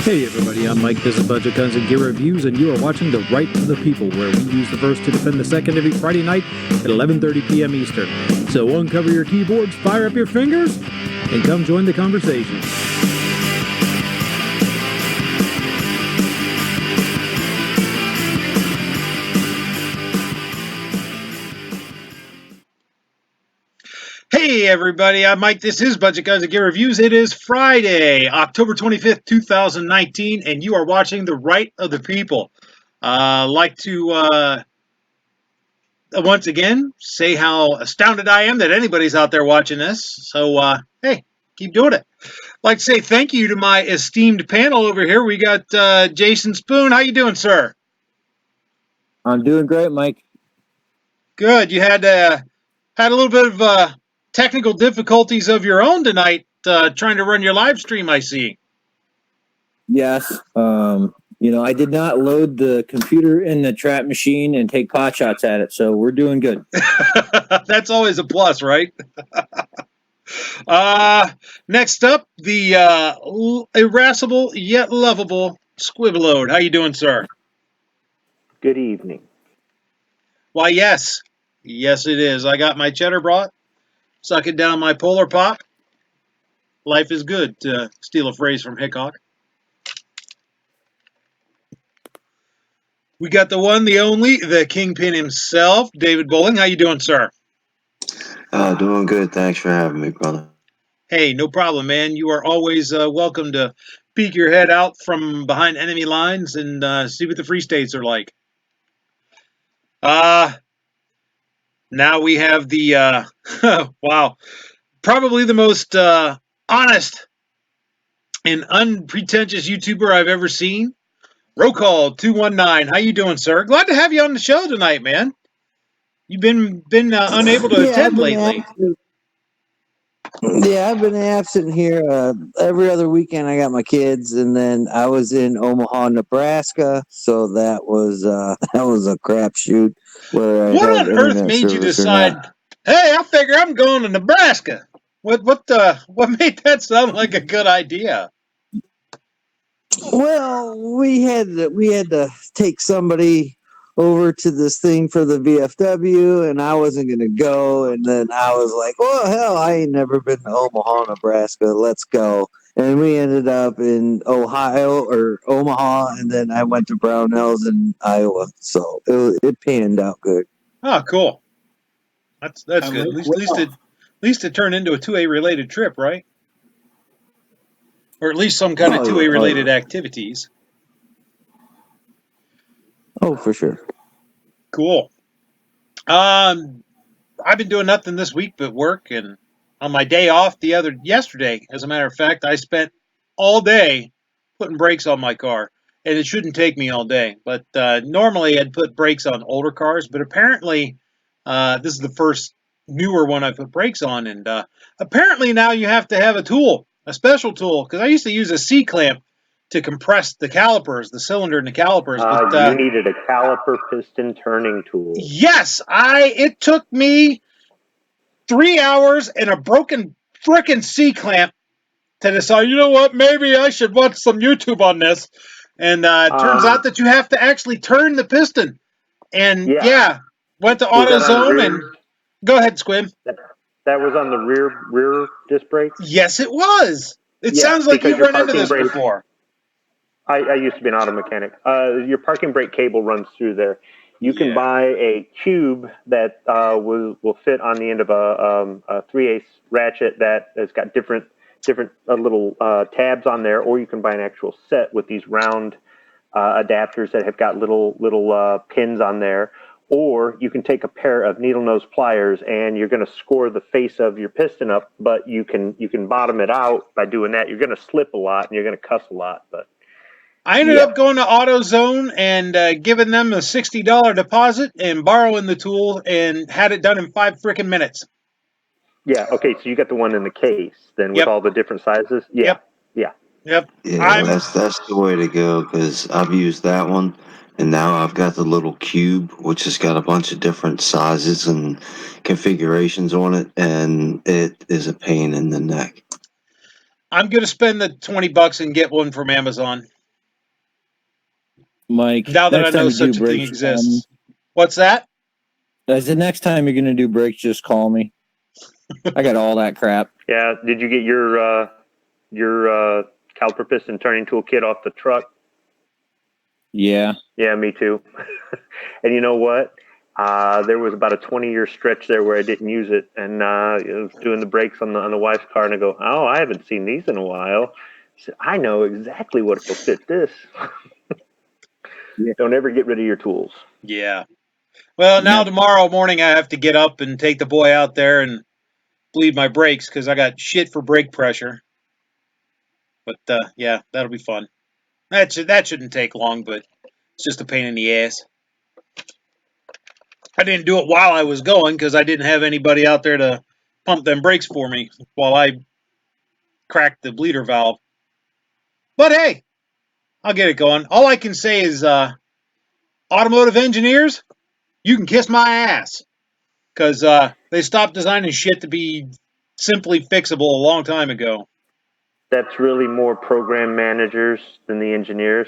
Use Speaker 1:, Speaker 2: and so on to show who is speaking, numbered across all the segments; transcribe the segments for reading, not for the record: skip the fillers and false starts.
Speaker 1: Hey everybody, I'm Mike. This is Budget Guns and Gear Reviews, and you are watching The Right of the People, where we use the first to defend the second every Friday night at 11:30 p.m. Eastern. So uncover your keyboards, fire up your fingers, and come join the conversation. Hey everybody, I'm Mike. This is Budget Guns and Gear Reviews. It is Friday, October 25th, 2019, and you are watching The Right of the People. I'd like to once again say how astounded I am that anybody's out there watching this. So, hey, keep doing it. I'd like to say thank you to my esteemed panel over here. We got Jason Spoon. How you doing, sir?
Speaker 2: I'm doing great, Mike.
Speaker 1: Good. You had a little bit of technical difficulties of your own tonight, trying to run your live stream, I see.
Speaker 2: Yes. I did not load the computer in the trap machine and take pot shots at it, so we're doing good.
Speaker 1: That's always a plus, right? Next up, the irascible yet lovable Squibbleode. How you doing, sir?
Speaker 3: Good evening.
Speaker 1: Why, yes. Yes, it is. I got my cheddar brought. Sucking down my Polar Pop. Life is good, to steal a phrase from Hickok. We got the one, the only, the kingpin himself, David Bowling. How you doing, sir?
Speaker 4: Doing good. Thanks for having me, brother.
Speaker 1: Hey, no problem, man. You are always welcome to peek your head out from behind enemy lines and see what the Free States are like. Now we have the, wow, probably the most honest and unpretentious YouTuber I've ever seen. Roll call 219. How you doing, sir? Glad to have you on the show tonight, man. You've been unable to attend lately.
Speaker 5: I've been absent here every other weekend. I got my kids, and then I was in Omaha, Nebraska, so that was a crapshoot.
Speaker 1: What on earth made you decide? Hey, I figure I'm going to Nebraska. What made that sound like a good idea?
Speaker 5: Well, we had to take somebody over to this thing for the VFW, and I wasn't going to go. And then I was like, "Oh hell, I ain't never been to Omaha, Nebraska. Let's go." And we ended up in Ohio or Omaha, and then I went to Brownells in Iowa. So it panned out good.
Speaker 1: Oh, cool. That's good. At least it turned into a 2A related trip, right? Or at least some kind of 2A related activities.
Speaker 5: Oh, for sure.
Speaker 1: Cool. I've been doing nothing this week but work, and on my day off yesterday, as a matter of fact, I spent all day putting brakes on my car. And it shouldn't take me all day, but normally I'd put brakes on older cars, but apparently this is the first newer one I put brakes on, and apparently now you have to have a special tool, because I used to use a C-clamp to compress the calipers, the cylinder and the calipers.
Speaker 3: But, you needed a caliper piston turning tool.
Speaker 1: Yes, it took me 3 hours and a broken frickin' C-clamp to decide, you know what, maybe I should watch some YouTube on this. And it turns out that you have to actually turn the piston. And went to AutoZone and go ahead, Squib.
Speaker 3: That was on the rear disc brake?
Speaker 1: Yes, it was. It sounds like you've run into this before.
Speaker 3: I used to be an auto mechanic. Your parking brake cable runs through there. You can buy a cube that will fit on the end of a 3/8 ratchet that has got different little tabs on there, or you can buy an actual set with these round adapters that have got little pins on there, or you can take a pair of needle nose pliers and you're going to score the face of your piston up, but you can bottom it out by doing that. You're going to slip a lot and you're going to cuss a lot, but
Speaker 1: I ended up going to AutoZone and giving them a $60 deposit and borrowing the tool and had it done in 5 freaking minutes.
Speaker 3: Yeah. Okay. So you got the one in the case then with all the different sizes. Yeah.
Speaker 1: Yep.
Speaker 4: Yeah, that's the way to go, because I've used that one, and now I've got the little cube, which has got a bunch of different sizes and configurations on it, and it is a pain in the neck.
Speaker 1: I'm going to spend the $20 and get one from Amazon.
Speaker 2: Mike,
Speaker 1: Now that I
Speaker 2: next
Speaker 1: know
Speaker 2: time you do
Speaker 1: such a thing
Speaker 2: brakes, call me.
Speaker 1: exists. What's that?
Speaker 2: I said next time you're gonna do brakes, just call me. I got all that crap.
Speaker 3: Yeah. Did you get your caliper piston turning tool kit off the truck?
Speaker 2: Yeah.
Speaker 3: Yeah, me too. And you know what? There was about a 20-year stretch there where I didn't use it, and I was doing the brakes on the wife's car, and I go, "Oh, I haven't seen these in a while." I said, "I know exactly what will fit this."
Speaker 2: Yeah.
Speaker 3: Don't ever get rid of your tools.
Speaker 1: Yeah. Well, now
Speaker 2: No.
Speaker 1: tomorrow morning I have to get up and take the boy out there and bleed my brakes because I got shit for brake pressure. But yeah, that'll be fun. That shouldn't take long, but it's just a pain in the ass. I didn't do it while I was going because I didn't have anybody out there to pump them brakes for me while I cracked the bleeder valve. But hey, I'll get it going. All I can say is, automotive engineers, you can kiss my ass because they stopped designing shit to be simply fixable a long time ago.
Speaker 3: That's really more program managers than the engineers.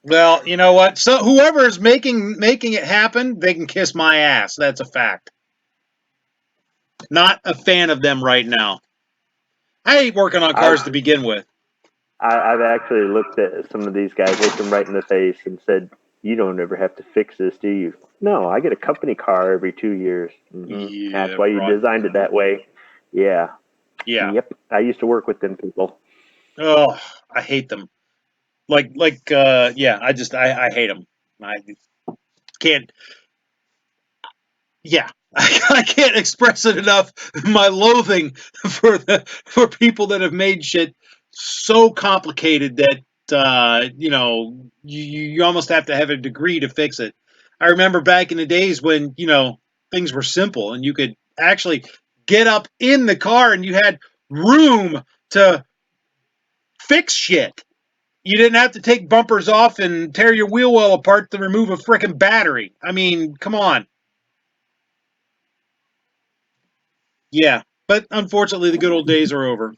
Speaker 1: Well, you know what? So whoever is making it happen, they can kiss my ass. That's a fact. Not a fan of them right now. I hate working on cars to begin with.
Speaker 3: I've actually looked at some of these guys, looked them right in the face, and said, "You don't ever have to fix this, do you?" No, I get a company car every 2 years.
Speaker 1: Yeah,
Speaker 3: that's why you
Speaker 1: right.
Speaker 3: designed it that way. Yeah.
Speaker 1: Yeah.
Speaker 3: Yep. I used to work with them people.
Speaker 1: Oh, I hate them. Yeah, I hate them. I can't. Yeah, I can't express it enough. My loathing for people that have made shit so complicated that you almost have to have a degree to fix it. I remember back in the days when things were simple and you could actually get up in the car and you had room to fix shit. You didn't have to take bumpers off and tear your wheel well apart to remove a frickin' battery. I mean, come on. Yeah, but unfortunately, the good old days are over.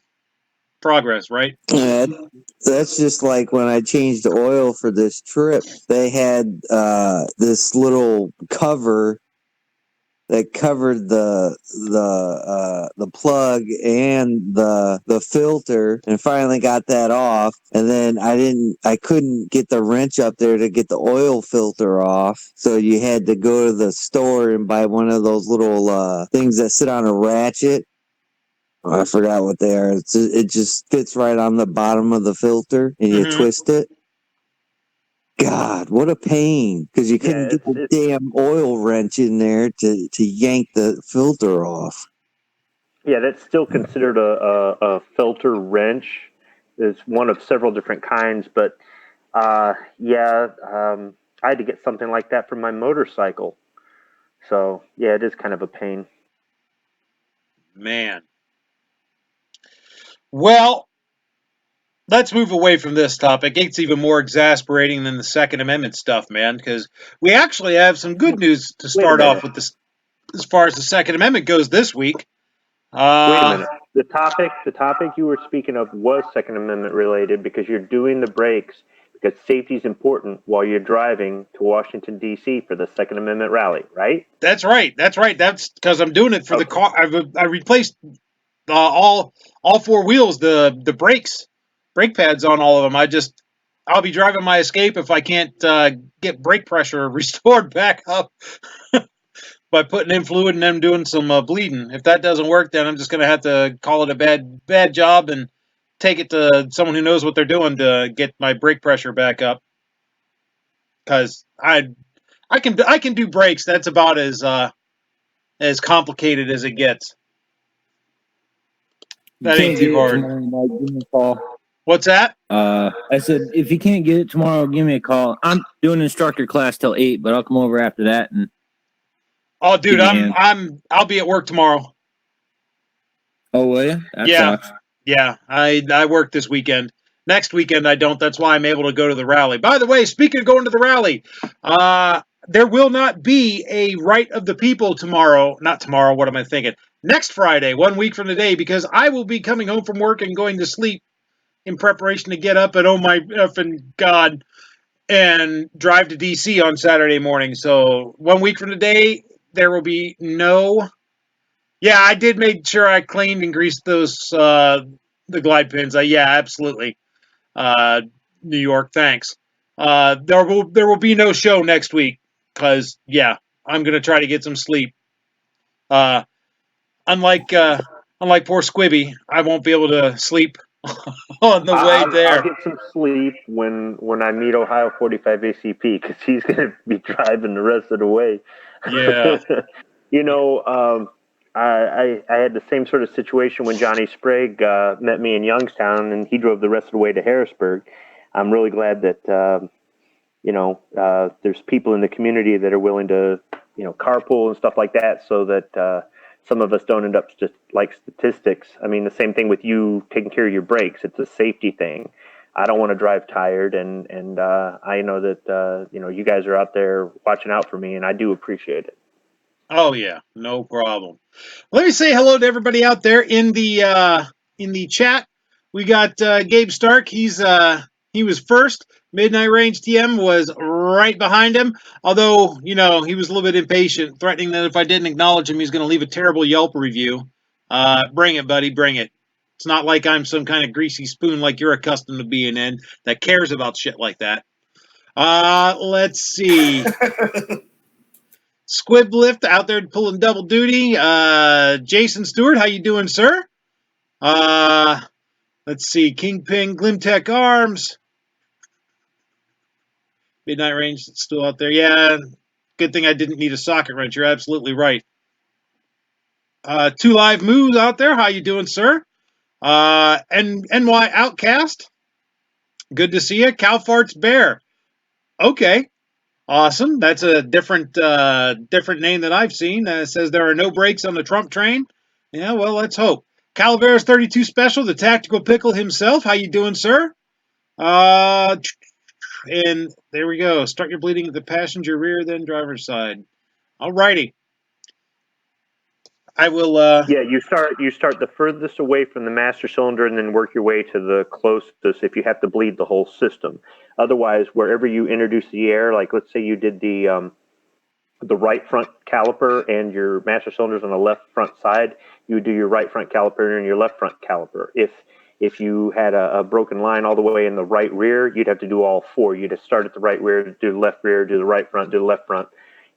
Speaker 1: Progress, right?
Speaker 5: That's just like when I changed the oil for this trip. They had this little cover that covered the plug and the filter, and finally got that off. And then I couldn't get the wrench up there to get the oil filter off, so you had to go to the store and buy one of those little things that sit on a ratchet. Oh, I forgot what they are. It just fits right on the bottom of the filter, and you twist it. God, what a pain! Because you couldn't get the damn oil wrench in there to yank the filter off.
Speaker 3: Yeah, that's still considered a filter wrench. It's one of several different kinds, but I had to get something like that for my motorcycle. So yeah, it is kind of a pain.
Speaker 1: Man. Well, let's move away from this topic. It's even more exasperating than the Second Amendment stuff, man, because we actually have some good news to start off with this, as far as the Second Amendment goes this week.
Speaker 3: Wait a minute. The topic you were speaking of was Second Amendment related because you're doing the brakes because safety is important while you're driving to Washington, D.C. for the Second Amendment rally, right?
Speaker 1: That's right. That's because I'm doing it for the car. I replaced all four wheels, the brakes, brake pads on all of them. I'll be driving my Escape if I can't get brake pressure restored back up by putting in fluid and then doing some bleeding. If that doesn't work, then I'm just going to have to call it a bad job and take it to someone who knows what they're doing to get my brake pressure back up. Because I can do brakes. That's about as complicated as it gets. That ain't too hard.
Speaker 2: Tomorrow, give me a call.
Speaker 1: What's that?
Speaker 2: I said if you can't get it tomorrow, give me a call. I'm doing instructor class till 8, but I'll come over after that and.
Speaker 1: Oh, dude, I'll be at work tomorrow.
Speaker 2: Oh, will you? That sucks.
Speaker 1: Yeah. I work this weekend. Next weekend I don't. That's why I'm able to go to the rally. By the way, speaking of going to the rally, there will not be a right of the people tomorrow. Not tomorrow. What am I thinking? Next Friday, 1 week from today, because I will be coming home from work and going to sleep in preparation to get up. And oh my effing God, and drive to DC on Saturday morning. So 1 week from today, there will be no. Yeah, I did make sure I cleaned and greased those the glide pins. Yeah, absolutely. New York, thanks. There will be no show next week because I'm gonna try to get some sleep. Unlike poor Squibby, I won't be able to sleep on the way
Speaker 3: I'll
Speaker 1: there.
Speaker 3: get some sleep when I meet Ohio 45 ACP because he's going to be driving the rest of the way.
Speaker 1: Yeah.
Speaker 3: I had the same sort of situation when Johnny Sprague met me in Youngstown and he drove the rest of the way to Harrisburg. I'm really glad that there's people in the community that are willing to carpool and stuff like that, so that some of us don't end up just like statistics. I mean, the same thing with you taking care of your brakes. It's a safety thing. I don't want to drive tired, and I know that you guys are out there watching out for me, and I do appreciate it.
Speaker 1: Oh yeah, no problem. Let me say hello to everybody out there in the chat. We got Gabe Stark. He was first. Midnight Range TM was right behind him. Although he was a little bit impatient, threatening that if I didn't acknowledge him, he's going to leave a terrible Yelp review. Bring it, buddy. Bring it. It's not like I'm some kind of greasy spoon like you're accustomed to being in that cares about shit like that. Let's see. Squiblift out there pulling double duty. Jason Stewart, how you doing, sir? Let's see. Kingpin, Glimtech Arms. Midnight Range still out there. Yeah, good thing I didn't need a socket wrench. You're absolutely right. Two Live Moves out there. How you doing, sir? And NY Outcast. Good to see you. Cow Farts Bear. Okay. Awesome. That's a different name that I've seen. It says there are no brakes on the Trump train. Yeah, well, let's hope. Calaveras 32 Special, the Tactical Pickle himself. How you doing, sir? And there we go. Start your bleeding at the passenger rear, then driver's side. All righty. I will.
Speaker 3: Yeah, you start the furthest away from the master cylinder, and then work your way to the closest. If you have to bleed the whole system, otherwise, wherever you introduce the air, like let's say you did the right front caliper and your master cylinder's on the left front side, you would do your right front caliper and your left front caliper. If you had a broken line all the way in the right rear, you'd have to do all four. You'd have to start at the right rear, do the left rear, do the right front, do the left front,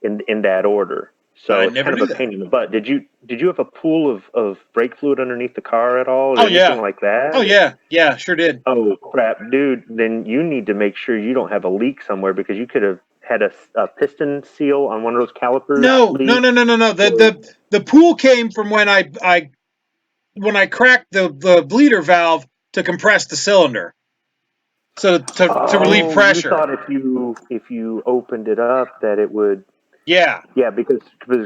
Speaker 3: in that order. So it's kind of a pain in the butt. Did you have a pool of brake fluid underneath the car at all? Or anything like that?
Speaker 1: Oh yeah, sure did.
Speaker 3: Oh crap, dude! Then you need to make sure you don't have a leak somewhere, because you could have had a piston seal on one of those calipers.
Speaker 1: No. The pool came from when I cracked the bleeder valve to compress the cylinder, so to relieve pressure.
Speaker 3: You thought if you opened it up that it would.
Speaker 1: Yeah,
Speaker 3: because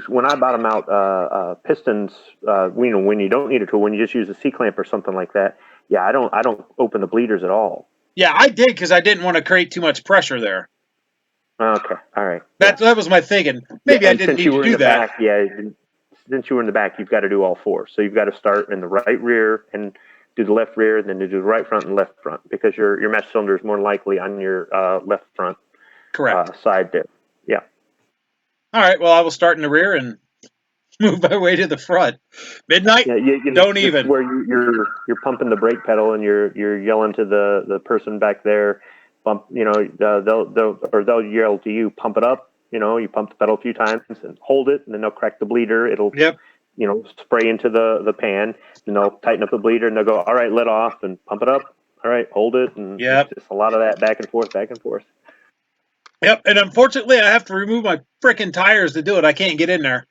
Speaker 3: when I bottom out pistons, when you don't need a tool, when you just use a C-clamp or something like that, I don't open the bleeders at all.
Speaker 1: Yeah, I did because I didn't want to create too much pressure there.
Speaker 3: Okay, all right.
Speaker 1: That was my thinking. Maybe I didn't need to do that.
Speaker 3: Since you were in the back, you've got to do all four. So you've got to start in the right rear and do the left rear, and then do the right front and left front, because your master cylinder is more likely on your left front side there. Yeah.
Speaker 1: All right, well, I will start in the rear and move my way to the front. Midnight, don't even.
Speaker 3: Where you're pumping the brake pedal and you're yelling to the person back there, they'll yell to you, pump it up. You pump the pedal a few times and hold it, and then they'll crack the bleeder. It'll spray into the pan, and they'll tighten up the bleeder, and they'll go, all right, let off and pump it up. All right, hold it, and it's just a lot of that back and forth.
Speaker 1: Yep, and unfortunately, I have to remove my frickin' tires to do it. I can't get in there.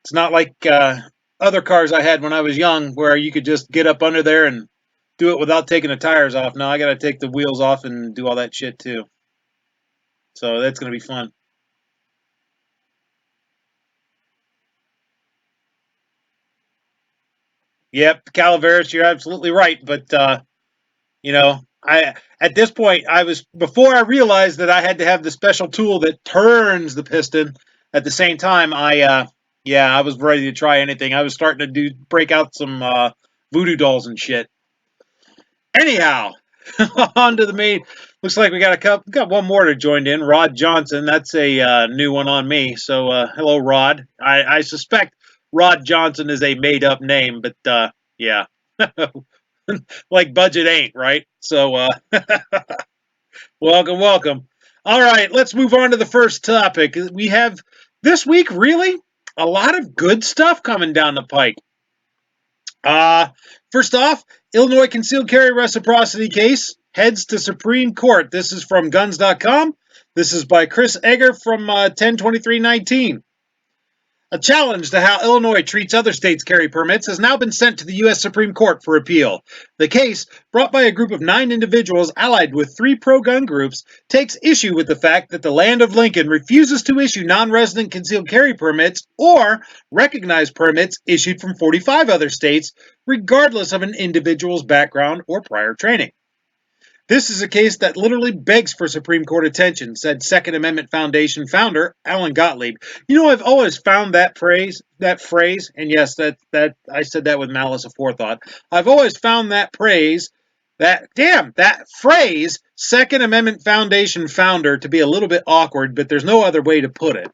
Speaker 1: It's not like other cars I had when I was young, where you could just get up under there and do it without taking the tires off. No, I got to take the wheels off and do all that shit too. So that's going to be fun. Yep, Calaveras, you're absolutely right. But, at this point, before I realized that I had to have the special tool that turns the piston at the same time, I was ready to try anything. I was starting to break out some voodoo dolls and shit. Anyhow, On to the main. Looks like we got one more to join in. Rod Johnson. That's a new one on me. So hello, Rod. I suspect Rod Johnson is a made up name, but yeah, like budget ain't right. So welcome. All right, let's move on to the first topic. We have this week really a lot of good stuff coming down the pike. First off, Illinois concealed carry reciprocity case heads to Supreme Court. This is from guns.com. This is by Chris Egger from 10/23/19. A challenge to how Illinois treats other states' carry permits has now been sent to the U.S. Supreme Court for appeal. The case, brought by a group of 9 individuals allied with 3 pro-gun groups, takes issue with the fact that the land of Lincoln refuses to issue non-resident concealed carry permits or recognize permits issued from 45 other states, regardless of an individual's background or prior training. This is a case that literally begs for Supreme Court attention, said Second Amendment Foundation founder Alan Gottlieb. You know, I've always found that phrase, and yes, that I said that with malice aforethought. I've always found that phrase, that phrase, Second Amendment Foundation founder, to be a little bit awkward, but there's no other way to put it.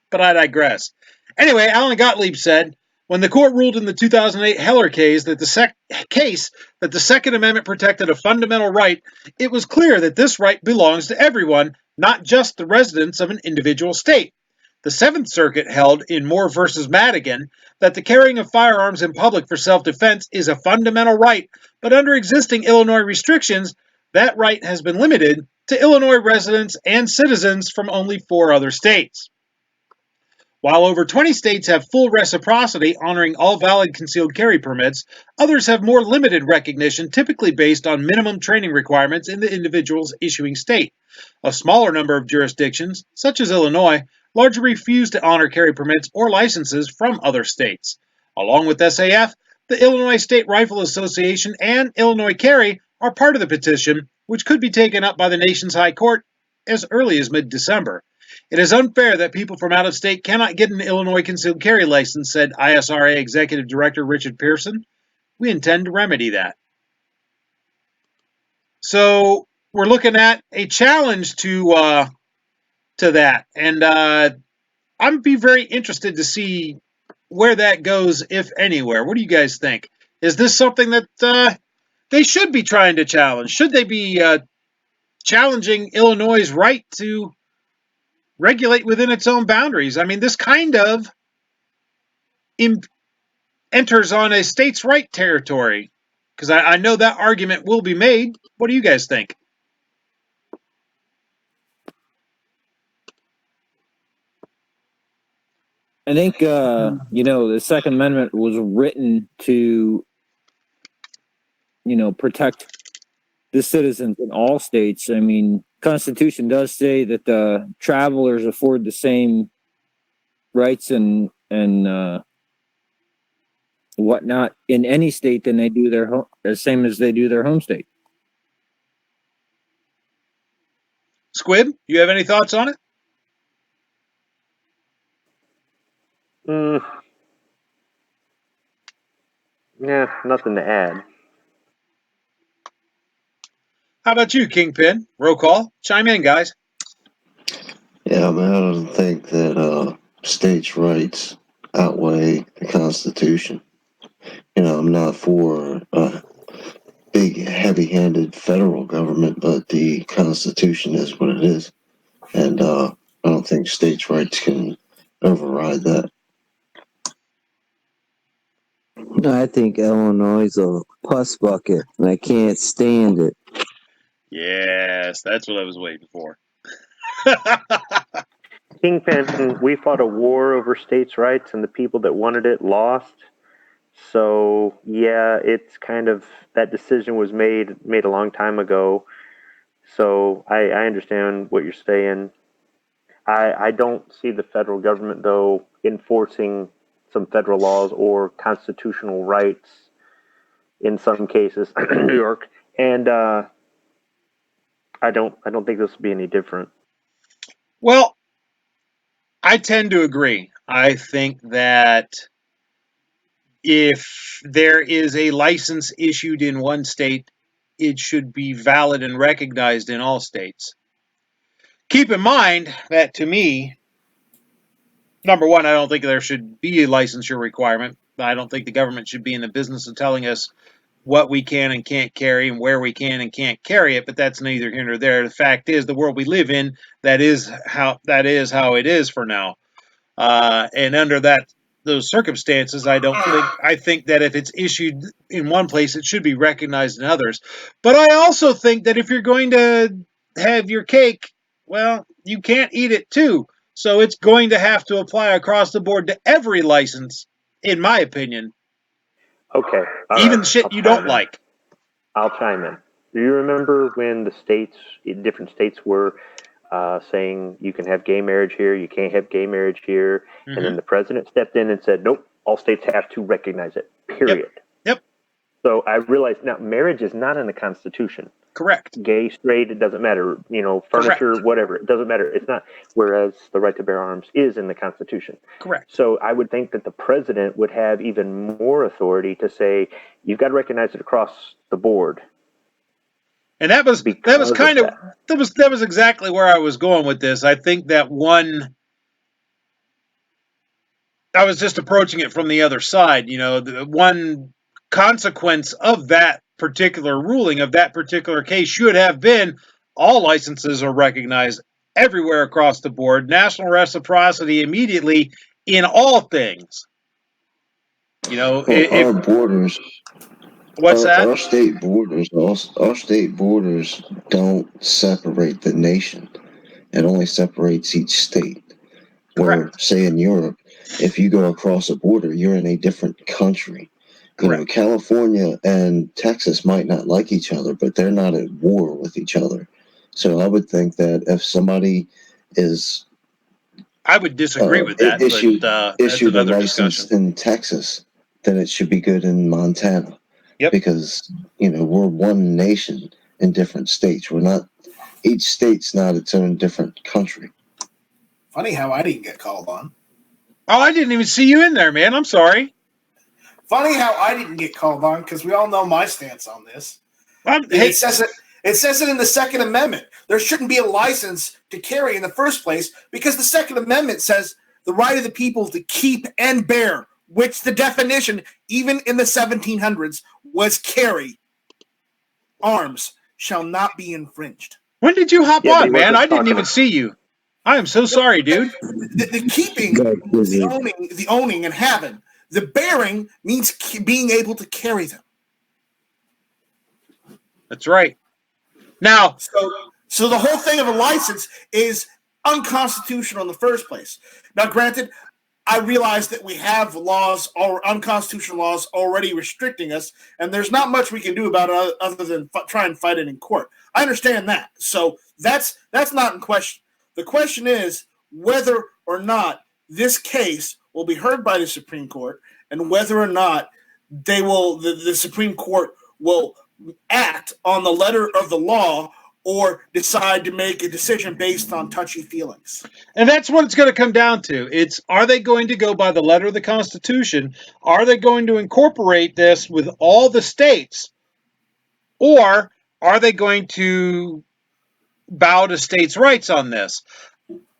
Speaker 1: But I digress. Anyway, Alan Gottlieb said, when the court ruled in the 2008 Heller case that the Second Amendment protected a fundamental right, it was clear that this right belongs to everyone, not just the residents of an individual state. The Seventh Circuit held in Moore v. Madigan that the carrying of firearms in public for self-defense is a fundamental right, but under existing Illinois restrictions, that right has been limited to Illinois residents and citizens from only 4 other states. While over 20 states have full reciprocity honoring all valid concealed carry permits, others have more limited recognition, typically based on minimum training requirements in the individual's issuing state. A smaller number of jurisdictions, such as Illinois, largely refuse to honor carry permits or licenses from other states. Along with SAF, the Illinois State Rifle Association and Illinois Carry are part of the petition, which could be taken up by the nation's high court as early as mid-December. It is unfair that people from out of state cannot get an Illinois concealed carry license, said ISRA Executive Director Richard Pearson. We intend to remedy that. So we're looking at a challenge to that, and I'm be very interested to see where that goes, if anywhere. What do you guys think? Is this something that they should be trying to challenge? Should they be challenging Illinois' right to regulate within its own boundaries? I mean, this kind of enters on a states' right territory, because I know that argument will be made. What do you guys think?
Speaker 2: I think, the Second Amendment was written to, protect the citizens in all states. I mean, Constitution does say that the travelers afford the same rights and whatnot in any state than they do their home, the same as they do their home state.
Speaker 1: Squib, you have any thoughts on it?
Speaker 3: Yeah, nothing to add.
Speaker 1: How about you, Kingpin? Roll call. Chime in, guys.
Speaker 4: Yeah, man, I don't think that states' rights outweigh the Constitution. I'm not for a big, heavy-handed federal government, but the Constitution is what it is. And I don't think states' rights can override that.
Speaker 5: I think Illinois is a pus bucket, and I can't stand it.
Speaker 1: Yes, that's what I was waiting for.
Speaker 3: Kingpin, we fought a war over states' rights, and the people that wanted it lost. So yeah, it's kind of, that decision was made a long time ago. So I understand what you're saying. I don't see the federal government, though, enforcing some federal laws or constitutional rights in some cases, New York, and I don't think this will be any different.
Speaker 1: Well, I tend to agree. I think that if there is a license issued in one state it should be valid and recognized in all states. Keep in mind that, to me, number one, I don't think there should be a licensure requirement. I don't think the government should be in the business of telling us what we can and can't carry and where we can and can't carry it, but that's neither here nor there. The fact is, the world we live in, that is how it is for now. And under those circumstances, I think that if it's issued in one place, it should be recognized in others. But I also think that if you're going to have your cake, well, you can't eat it too. So it's going to have to apply across the board to every license, in my opinion.
Speaker 3: Okay.
Speaker 1: Even the shit you don't like.
Speaker 3: I'll chime in. Do you remember when different states were saying you can have gay marriage here, you can't have gay marriage here, and then the president stepped in and said, nope, all states have to recognize it, period.
Speaker 1: Yep.
Speaker 3: So I realized now marriage is not in the Constitution.
Speaker 1: Correct.
Speaker 3: Gay, straight, it doesn't matter. Furniture,
Speaker 1: Correct.
Speaker 3: whatever, it doesn't matter. It's not. Whereas the right to bear arms is in the Constitution.
Speaker 1: Correct.
Speaker 3: So I would think that the president would have even more authority to say, you've got to recognize it across the board.
Speaker 1: And that was exactly where I was going with this. I think that I was just approaching it from the other side. The one consequence of that particular ruling, of that particular case, should have been all licenses are recognized everywhere across the board. National reciprocity immediately in all things.
Speaker 4: Our borders.
Speaker 1: What's that?
Speaker 4: Our state borders don't separate the nation. It only separates each state. Where, say in Europe, if you go across a border, you're in a different country. California and Texas might not like each other, but they're not at war with each other. So I would think that if somebody is...
Speaker 1: I would disagree with that,
Speaker 4: issued a license
Speaker 1: discussion
Speaker 4: in Texas, then it should be good in Montana.
Speaker 1: Yep.
Speaker 4: Because, we're one nation in different states. Each state's not its own different country.
Speaker 6: Funny how I didn't get called on.
Speaker 1: Oh, I didn't even see you in there, man. I'm sorry.
Speaker 6: Funny how I didn't get called on, because we all know my stance on this. It says it in the Second Amendment. There shouldn't be a license to carry in the first place, because the Second Amendment says the right of the people to keep and bear, which the definition, even in the 1700s, was carry arms, shall not be infringed.
Speaker 1: When did you hop on, man? I didn't even see you. I am so sorry, dude.
Speaker 6: The keeping, the owning and having. The bearing means being able to carry them.
Speaker 1: That's right. Now,
Speaker 6: so the whole thing of a license is unconstitutional in the first place. Now, granted, I realize that we have laws or unconstitutional laws already restricting us, and there's not much we can do about it other than try and fight it in court. I understand that. So that's not in question. The question is whether or not this case will be heard by the Supreme Court, and whether or not the Supreme Court will act on the letter of the law or decide to make a decision based on touchy feelings.
Speaker 1: And that's what it's going to come down to. Are they going to go by the letter of the Constitution? Are they going to incorporate this with all the states? Or are they going to bow to states' rights on this?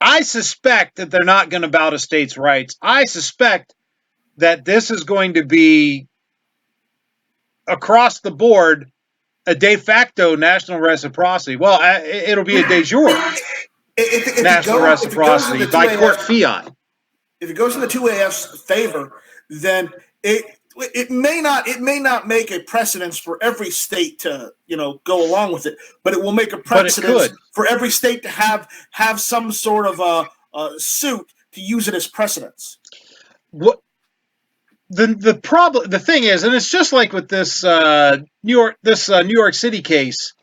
Speaker 1: I suspect that they're not going to bow to states' rights. I suspect that this is going to be, across the board, a de facto national reciprocity. Well, it'll be a de jure national reciprocity by court fiat.
Speaker 6: If it goes in the 2AF's favor, then it may not make a precedence for every state to go along with it, but it will make a precedence for every state to have some sort of a suit to use it as precedence.
Speaker 1: What the problem? The thing is, and it's just like with this New York City case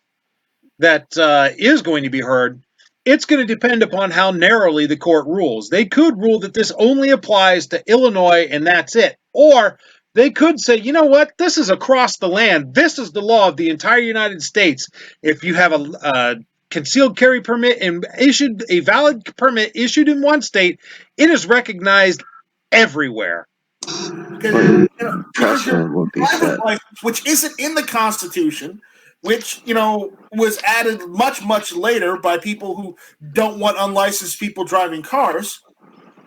Speaker 1: that is going to be heard. It's going to depend upon how narrowly the court rules. They could rule that this only applies to Illinois and that's it, or they could say, you know what, this is across the land. This is the law of the entire United States. If you have a concealed carry permit and a valid permit issued in one state, it is recognized everywhere.
Speaker 6: Which isn't in the Constitution, which, was added much, much later by people who don't want unlicensed people driving cars.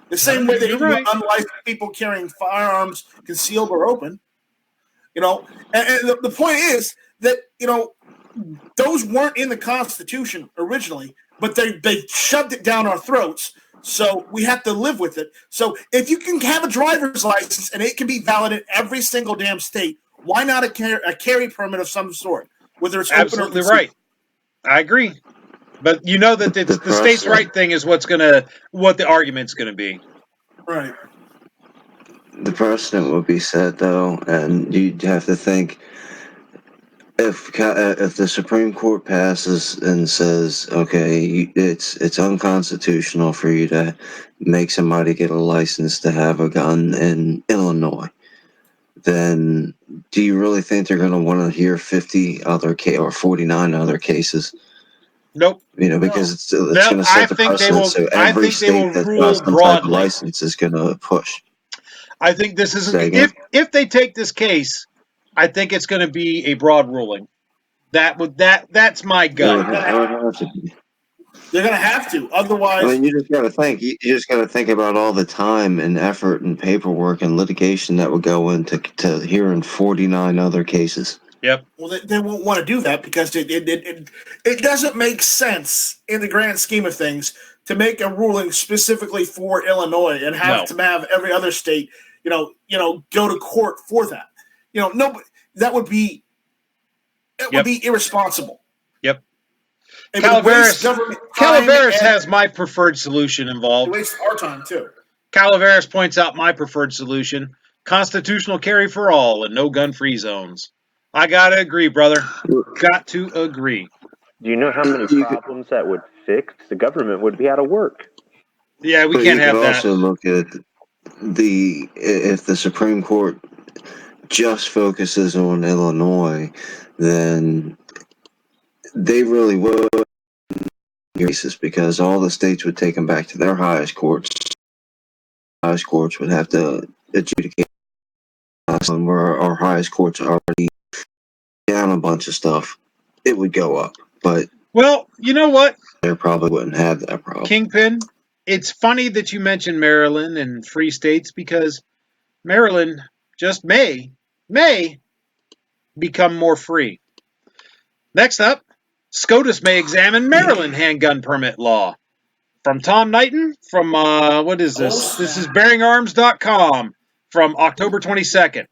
Speaker 6: The same way they don't want unlicensed people carrying firearms concealed or open. And the point is that, those weren't in the Constitution originally, but they shoved it down our throats. So we have to live with it. So if you can have a driver's license and it can be valid in every single damn state, why not a carry permit of some sort, whether it's
Speaker 1: absolutely
Speaker 6: open or
Speaker 1: right? I agree, but you know that the states' right thing is what the argument's gonna be.
Speaker 6: Right.
Speaker 4: The precedent would be set though, and you'd have to think if the Supreme Court passes and says, okay, it's unconstitutional for you to make somebody get a license to have a gun in Illinois, then do you really think they're going to want to hear 50 other or 49 other cases?
Speaker 1: Nope.
Speaker 4: Because it's going to set the precedent. So every state that's got some type of license is going to push.
Speaker 1: I think this isn't. If they take this case, I think it's going to be a broad ruling. That's my gut.
Speaker 6: They're going to have to. Otherwise,
Speaker 4: I mean, you just got to think. You just got to think about all the time and effort and paperwork and litigation that would go into hearing 49 other cases.
Speaker 1: Yep.
Speaker 6: Well, they won't want to do that because it doesn't make sense in the grand scheme of things to make a ruling specifically for Illinois and have to have every other state, go to court for that. That would be would be irresponsible.
Speaker 1: Yep. Calaveras has my preferred solution involved.
Speaker 6: It wastes our time too.
Speaker 1: Calaveras points out my preferred solution: constitutional carry for all and no gun-free zones. I gotta agree, brother. Got to agree.
Speaker 3: Do you know how many problems that would fix? The government would be out of work.
Speaker 1: Yeah, we can't have that.
Speaker 4: You could also look at if the Supreme Court just focuses on Illinois, then they really would cases because all the states would take them back to their highest courts. Highest courts would have to adjudicate where our highest courts are already down a bunch of stuff. It would go up, but
Speaker 1: you know what?
Speaker 4: They probably wouldn't have that problem.
Speaker 1: Kingpin, it's funny that you mentioned Maryland and free states because Maryland just may become more free. Next up, SCOTUS may examine Maryland handgun permit law. From Tom Knighton, from, what is this? This is bearingarms.com from October 22nd.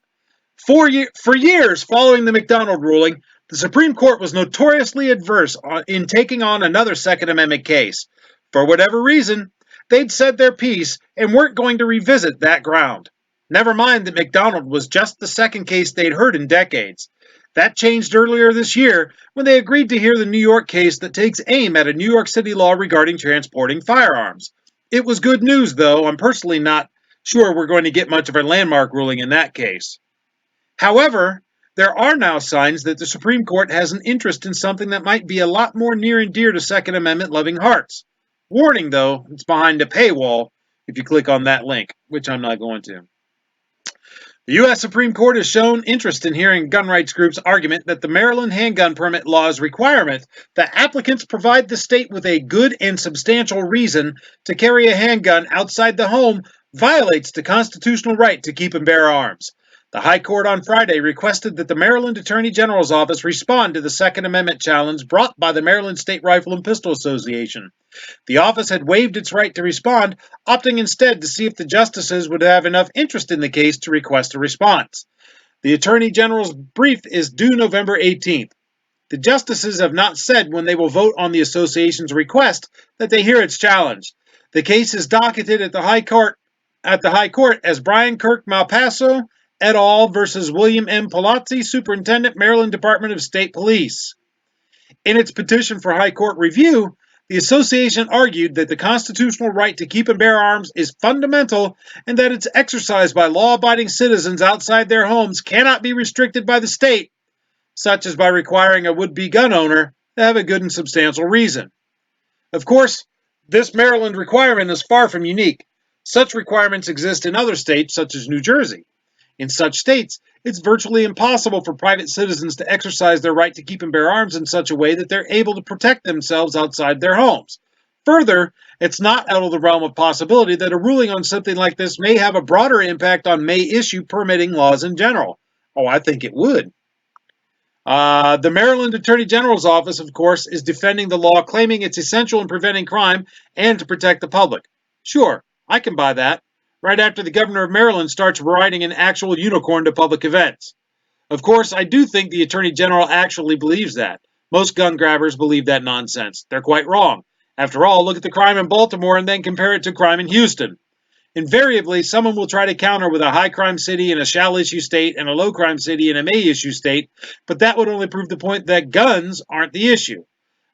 Speaker 1: For years following the McDonald ruling, the Supreme Court was notoriously adverse in taking on another Second Amendment case. For whatever reason, they'd said their piece and weren't going to revisit that ground. Never mind that McDonald was just the second case they'd heard in decades. That changed earlier this year when they agreed to hear the New York case that takes aim at a New York City law regarding transporting firearms. It was good news, though. I'm personally not sure we're going to get much of a landmark ruling in that case. However, there are now signs that the Supreme Court has an interest in something that might be a lot more near and dear to Second Amendment-loving hearts. Warning, though, it's behind a paywall if you click on that link, which I'm not going to. The U.S. Supreme Court has shown interest in hearing gun rights groups' argument that the Maryland handgun permit law's requirement that applicants provide the state with a good and substantial reason to carry a handgun outside the home violates the constitutional right to keep and bear arms. The High Court on Friday requested that the Maryland Attorney General's office respond to the Second Amendment challenge brought by the Maryland State Rifle and Pistol Association. The office had waived its right to respond, opting instead to see if the justices would have enough interest in the case to request a response. The Attorney General's brief is due November 18th. The justices have not said when they will vote on the association's request that they hear its challenge. The case is docketed at the High Court as Brian Kirk Malpasso et al. Versus William M. Palazzi, Superintendent, Maryland Department of State Police. In its petition for High Court review, the association argued that the constitutional right to keep and bear arms is fundamental and that its exercise by law-abiding citizens outside their homes cannot be restricted by the state, such as by requiring a would-be gun owner to have a good and substantial reason. Of course, this Maryland requirement is far from unique. Such requirements exist in other states, such as New Jersey. In such states, it's virtually impossible for private citizens to exercise their right to keep and bear arms in such a way that they're able to protect themselves outside their homes. Further, it's not out of the realm of possibility that a ruling on something like this may have a broader impact on May issue permitting laws in general. Oh, I think it would. The Maryland Attorney General's office, of course, is defending the law, claiming it's essential in preventing crime and to protect the public. Sure, I can buy that. Right after the governor of Maryland starts riding an actual unicorn to public events. Of course, I do think the Attorney General actually believes that. Most gun grabbers believe that nonsense. They're quite wrong. After all, look at the crime in Baltimore and then compare it to crime in Houston. Invariably, someone will try to counter with a high crime city in a shall issue state and a low crime city in a may issue state, but that would only prove the point that guns aren't the issue.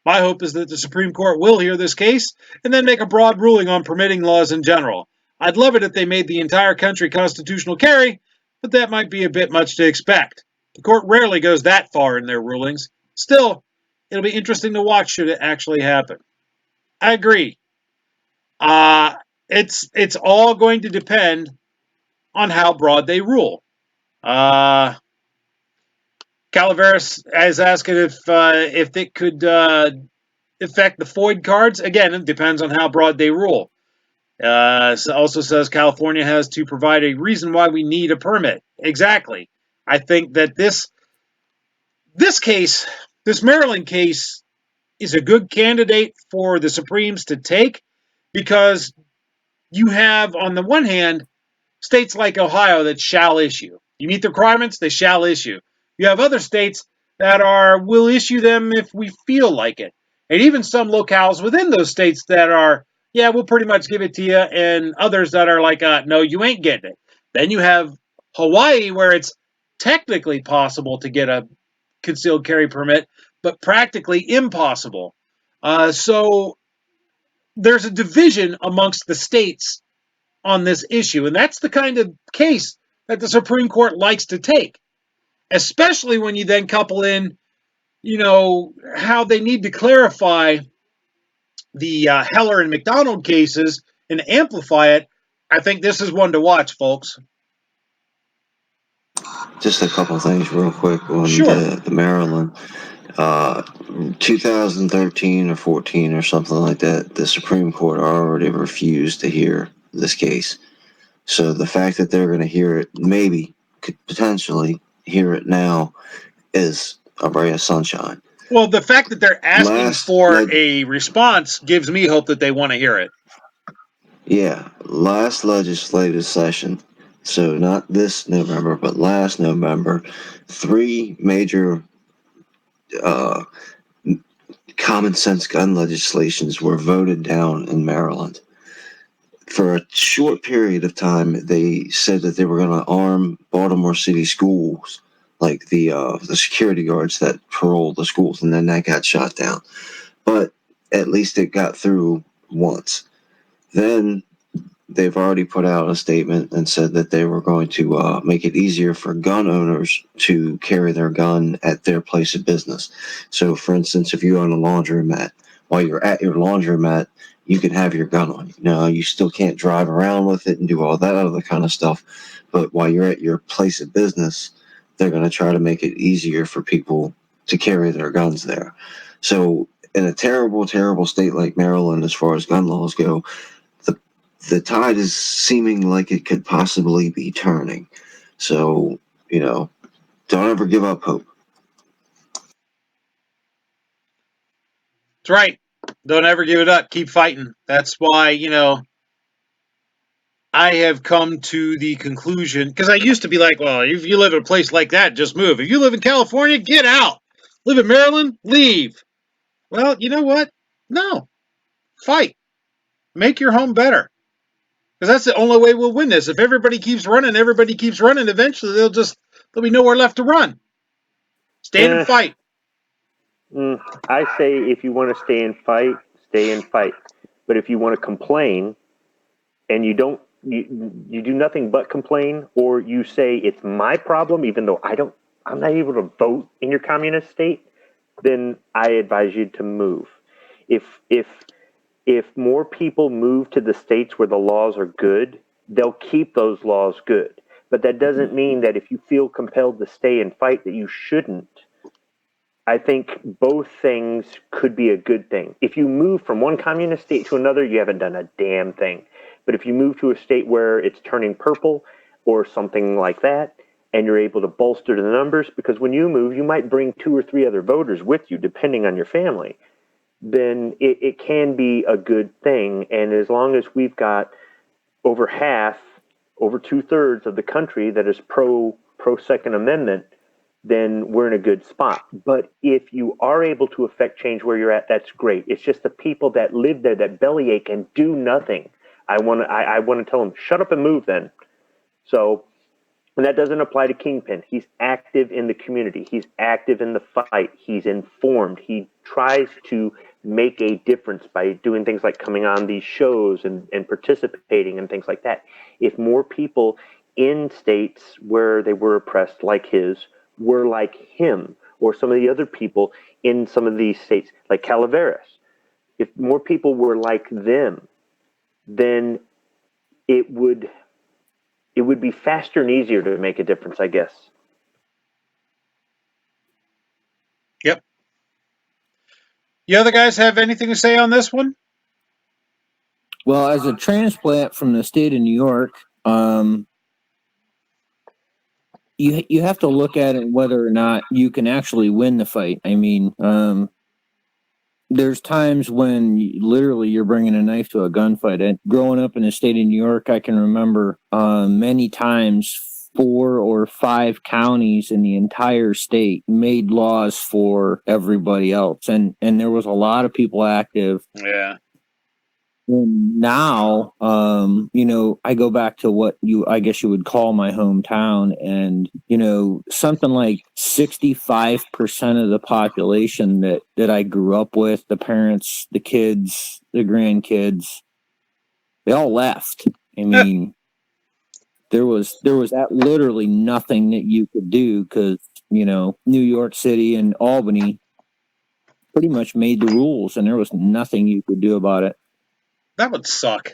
Speaker 1: My hope is that the Supreme Court will hear this case and then make a broad ruling on permitting laws in general. I'd love it if they made the entire country constitutional carry, but that might be a bit much to expect. The court rarely goes that far in their rulings. Still, it'll be interesting to watch should it actually happen. I agree. It's all going to depend on how broad they rule. Calaveras is asking if it could affect the FOID cards. Again, it depends on how broad they rule. Also says California has to provide a reason why we need a permit. Exactly. I think that this case, this Maryland case, is a good candidate for the Supremes to take because you have, on the one hand, states like Ohio that shall issue. You meet the requirements, they shall issue. You have other states that will issue them if we feel like it. And even some locales within those states that are, yeah, we'll pretty much give it to you, and others that are like, no, you ain't getting it. Then you have Hawaii, where it's technically possible to get a concealed carry permit, but practically impossible. So there's a division amongst the states on this issue, and that's the kind of case that the Supreme Court likes to take, especially when you then couple in, how they need to clarify the Heller and McDonald cases and amplify it. I think this is one to watch, folks.
Speaker 4: Just a couple things real quick on
Speaker 1: Sure.
Speaker 4: the Maryland. 2013 or 14 or something like that, the Supreme Court already refused to hear this case. So the fact that they're going to hear it, maybe, could potentially hear it now, is a ray of sunshine.
Speaker 1: Well, the fact that they're asking for a response gives me hope that they want to hear it.
Speaker 4: Yeah, last legislative session, so not this November, but last November, 3 major common sense gun legislations were voted down in Maryland. For a short period of time, they said that they were going to arm Baltimore City schools, like the security guards that parole the schools, and then that got shot down. But at least it got through once. Then they've already put out a statement and said that they were going to make it easier for gun owners to carry their gun at their place of business. So, for instance, if you own a laundromat, while you're at your laundromat, you can have your gun on you. Now, you still can't drive around with it and do all that other kind of stuff, but while you're at your place of business, they're going to try to make it easier for people to carry their guns there. So, in a terrible, terrible state like Maryland, as far as gun laws go, the tide is seeming like it could possibly be turning. So, don't ever give up hope.
Speaker 1: That's right. Don't ever give it up. Keep fighting. That's why, I have come to the conclusion, because I used to be like, well, if you live in a place like that, just move. If you live in California, get out. Live in Maryland, leave. Well, you know what? No. Fight. Make your home better. Because that's the only way we'll win this. If everybody keeps running, eventually there'll be nowhere left to run. Stand and fight.
Speaker 3: I say if you want to stay and fight. But if you want to complain and you do nothing but complain, or you say it's my problem, even though I'm not able to vote in your communist state, then I advise you to move. If more people move to the states where the laws are good, they'll keep those laws good. But that doesn't mean that if you feel compelled to stay and fight that you shouldn't. I think both things could be a good thing. If you move from one communist state to another, you haven't done a damn thing. But if you move to a state where it's turning purple or something like that, and you're able to bolster the numbers, because when you move, you might bring 2 or 3 other voters with you, depending on your family, then it can be a good thing. And as long as we've got over half, over 2/3 of the country that is pro Second Amendment, then we're in a good spot. But if you are able to affect change where you're at, that's great. It's just the people that live there that bellyache and do nothing. I want to tell them, shut up and move then. So, and that doesn't apply to Kingpin. He's active in the community. He's active in the fight. He's informed. He tries to make a difference by doing things like coming on these shows and participating and things like that. If more people in states where they were oppressed like his were like him, or some of the other people in some of these states like Calaveras, if more people were like them, then it would be faster and easier to make a difference, I guess.
Speaker 1: Yep. You other guys have anything to say on this one?
Speaker 2: Well, as a transplant from the state of New York, you have to look at it whether or not you can actually win the fight. I mean, there's times when literally you're bringing a knife to a gunfight. And growing up in the state of New York, I can remember many times 4 or 5 counties in the entire state made laws for everybody else, and there was a lot of people active.
Speaker 1: Yeah.
Speaker 2: And now, I go back to what I guess you would call my hometown, and, something like 65% of the population that I grew up with, the parents, the kids, the grandkids, they all left. I mean, there was literally nothing that you could do because, New York City and Albany pretty much made the rules, and there was nothing you could do about it.
Speaker 1: That would suck.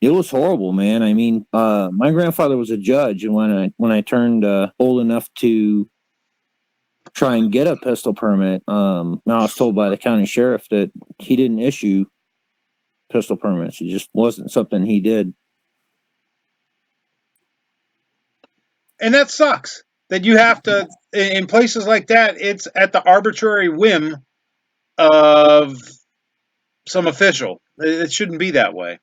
Speaker 2: It was horrible, man. I mean, my grandfather was a judge, and when I turned old enough to try and get a pistol permit, I was told by the county sheriff that he didn't issue pistol permits. It just wasn't something he did.
Speaker 1: And that sucks. That you have to, in places like that, it's at the arbitrary whim of some official. It shouldn't be that way.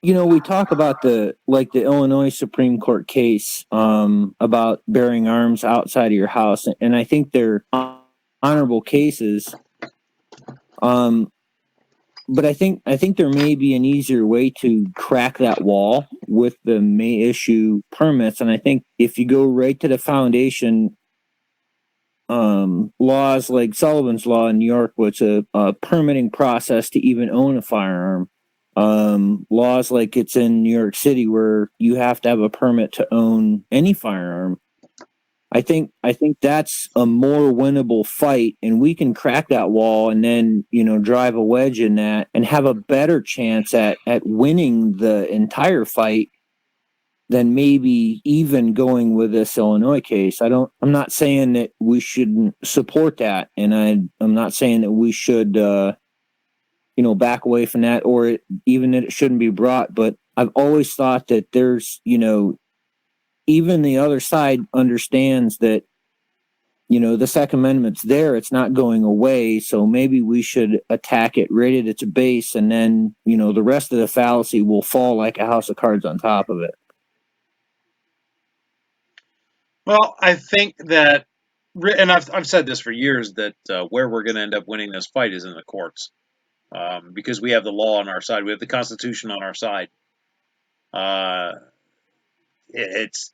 Speaker 2: We talk about the Illinois Supreme Court case about bearing arms outside of your house, and I think they're honorable cases. But I think there may be an easier way to crack that wall with the may issue permits, and I think if you go right to the foundation, laws like Sullivan's Law in New York, which is a permitting process to even own a firearm. Laws like it's in New York City where you have to have a permit to own any firearm. I think that's a more winnable fight, and we can crack that wall and then, drive a wedge in that and have a better chance at winning the entire fight than maybe even going with this Illinois case. I'm not saying that we shouldn't support that, and I'm not saying that we should back away from that, or even that it shouldn't be brought. But I've always thought that there's, even the other side understands that, the Second Amendment's there, it's not going away. So maybe we should attack it right at its base, and then, the rest of the fallacy will fall like a house of cards on top of it.
Speaker 1: Well, I think that, and I've said this for years, that where we're going to end up winning this fight is in the courts. Because we have the law on our side, we have the Constitution on our side. It's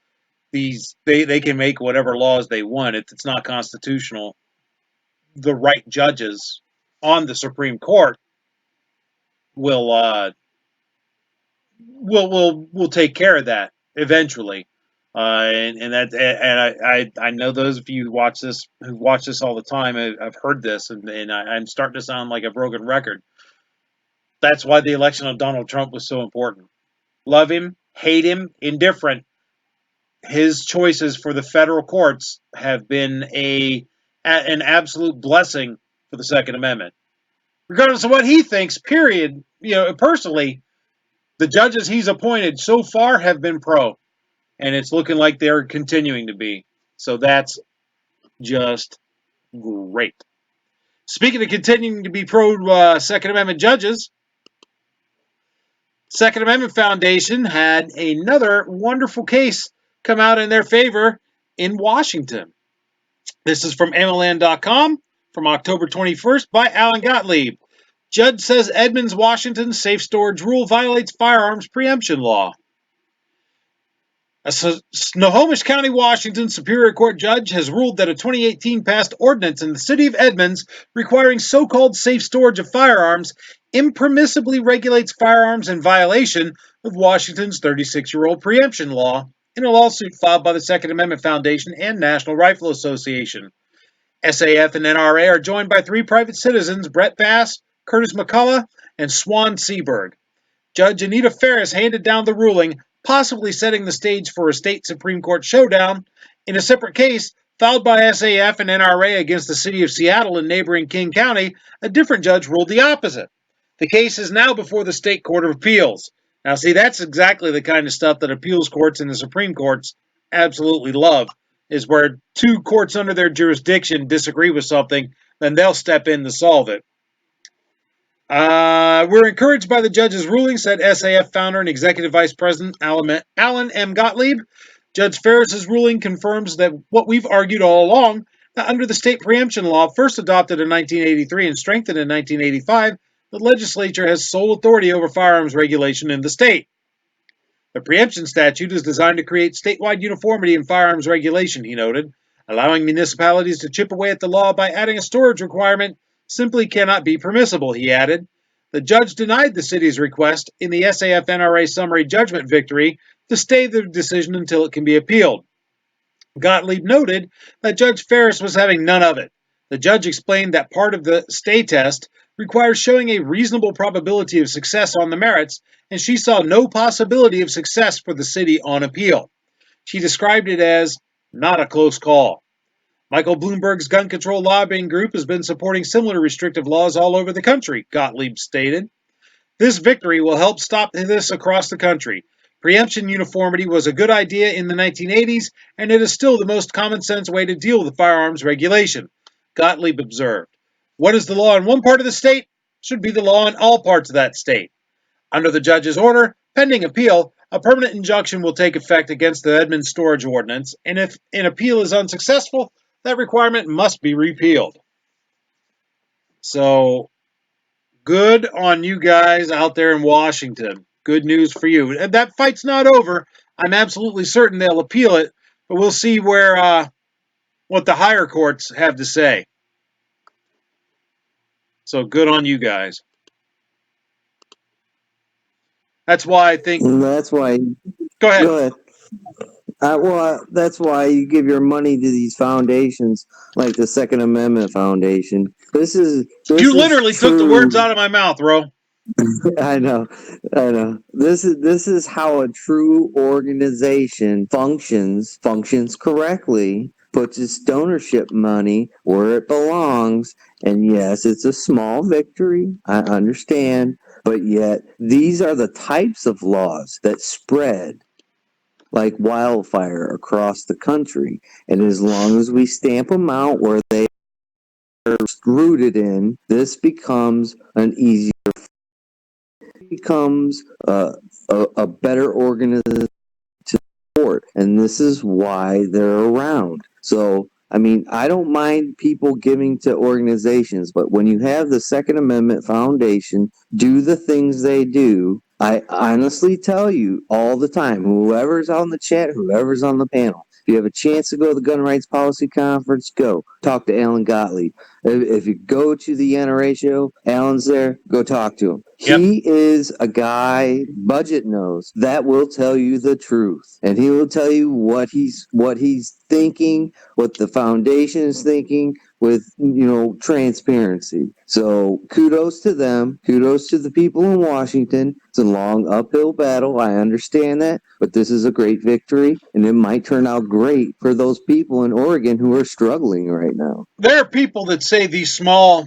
Speaker 1: these they can make whatever laws they want. If it's not constitutional, the right judges on the Supreme Court will take care of that eventually. I know those of you who watch this all the time. I've heard this, and I'm starting to sound like a broken record. That's why the election of Donald Trump was so important. Love him, hate him, indifferent. His choices for the federal courts have been an absolute blessing for the Second Amendment. Regardless of what he thinks, period, personally, the judges he's appointed so far have been pro, and it's looking like they're continuing to be. So that's just great. Speaking of continuing to be pro Second Amendment judges, Second Amendment Foundation had another wonderful case come out in their favor in Washington. This is from MLN.com from October 21st by Alan Gottlieb. Judge says Edmonds, Washington safe storage rule violates firearms preemption law. A Snohomish County, Washington Superior Court judge has ruled that a 2018 passed ordinance in the City of Edmonds requiring so-called safe storage of firearms impermissibly regulates firearms in violation of Washington's 36-year-old preemption law in a lawsuit filed by the Second Amendment Foundation and National Rifle Association. SAF and NRA are joined by 3 private citizens, Brett Bass, Curtis McCullough, and Swan Seberg. Judge Anita Ferris handed down the ruling, possibly setting the stage for a state Supreme Court showdown. In a separate case, filed by SAF and NRA against the city of Seattle and neighboring King County, a different judge ruled the opposite. The case is now before the State Court of Appeals. Now, see, that's exactly the kind of stuff that appeals courts and the Supreme Courts absolutely love, is where 2 courts under their jurisdiction disagree with something, then they'll step in to solve it. We're encouraged by the judge's ruling, said SAF founder and executive vice president Alan M. Gottlieb. Judge Ferris's ruling confirms that what we've argued all along, that under the state preemption law, first adopted in 1983 and strengthened in 1985, the legislature has sole authority over firearms regulation in the state. The preemption statute is designed to create statewide uniformity in firearms regulation, he noted. Allowing municipalities to chip away at the law by adding a storage requirement simply cannot be permissible, he added. The judge denied the city's request in the SAF-NRA summary judgment victory to stay the decision until it can be appealed. Gottlieb noted that Judge Ferris was having none of it. The judge explained that part of the stay test requires showing a reasonable probability of success on the merits, and she saw no possibility of success for the city on appeal. She described it as not a close call. Michael Bloomberg's gun control lobbying group has been supporting similar restrictive laws all over the country, Gottlieb stated. This victory will help stop this across the country. Preemption uniformity was a good idea in the 1980s, and it is still the most common sense way to deal with firearms regulation, Gottlieb observed. What is the law in one part of the state should be the law in all parts of that state. Under the judge's order, pending appeal, a permanent injunction will take effect against the Edmonds storage ordinance, and if an appeal is unsuccessful, that requirement must be repealed. So, good on you guys out there in Washington. Good news for you. And that fight's not over. I'm absolutely certain they'll appeal it, but we'll see what the higher courts have to say. So good on you guys. That's why I think.
Speaker 5: That's why.
Speaker 1: Go ahead.
Speaker 5: That's why you give your money to these foundations, like the Second Amendment Foundation.
Speaker 1: You literally took the words out of my mouth, Ro.
Speaker 5: I know. This is how a true organization functions correctly, puts its donorship money where it belongs. And yes, it's a small victory, I understand, but yet these are the types of laws that spread like wildfire across the country. And as long as we stamp them out where they are rooted in, this becomes an easier, becomes a better organization to support. And this is why they're around. So, I mean, I don't mind people giving to organizations, but when you have the Second Amendment Foundation do the things they do, I honestly tell you all the time, whoever's on the chat, whoever's on the panel, if you have a chance to go to the Gun Rights Policy Conference, go. Talk to Alan Gottlieb. If you go to the NRA show, Alan's there, go talk to him. Yep. He is a guy, budget knows, that will tell you the truth. And he will tell you what he's thinking, what the foundation is thinking, with, transparency. So kudos to them. Kudos to the people in Washington. It's a long uphill battle. I understand that, but this is a great victory, and it might turn out great for those people in Oregon who are struggling right now.
Speaker 1: There are people that say these small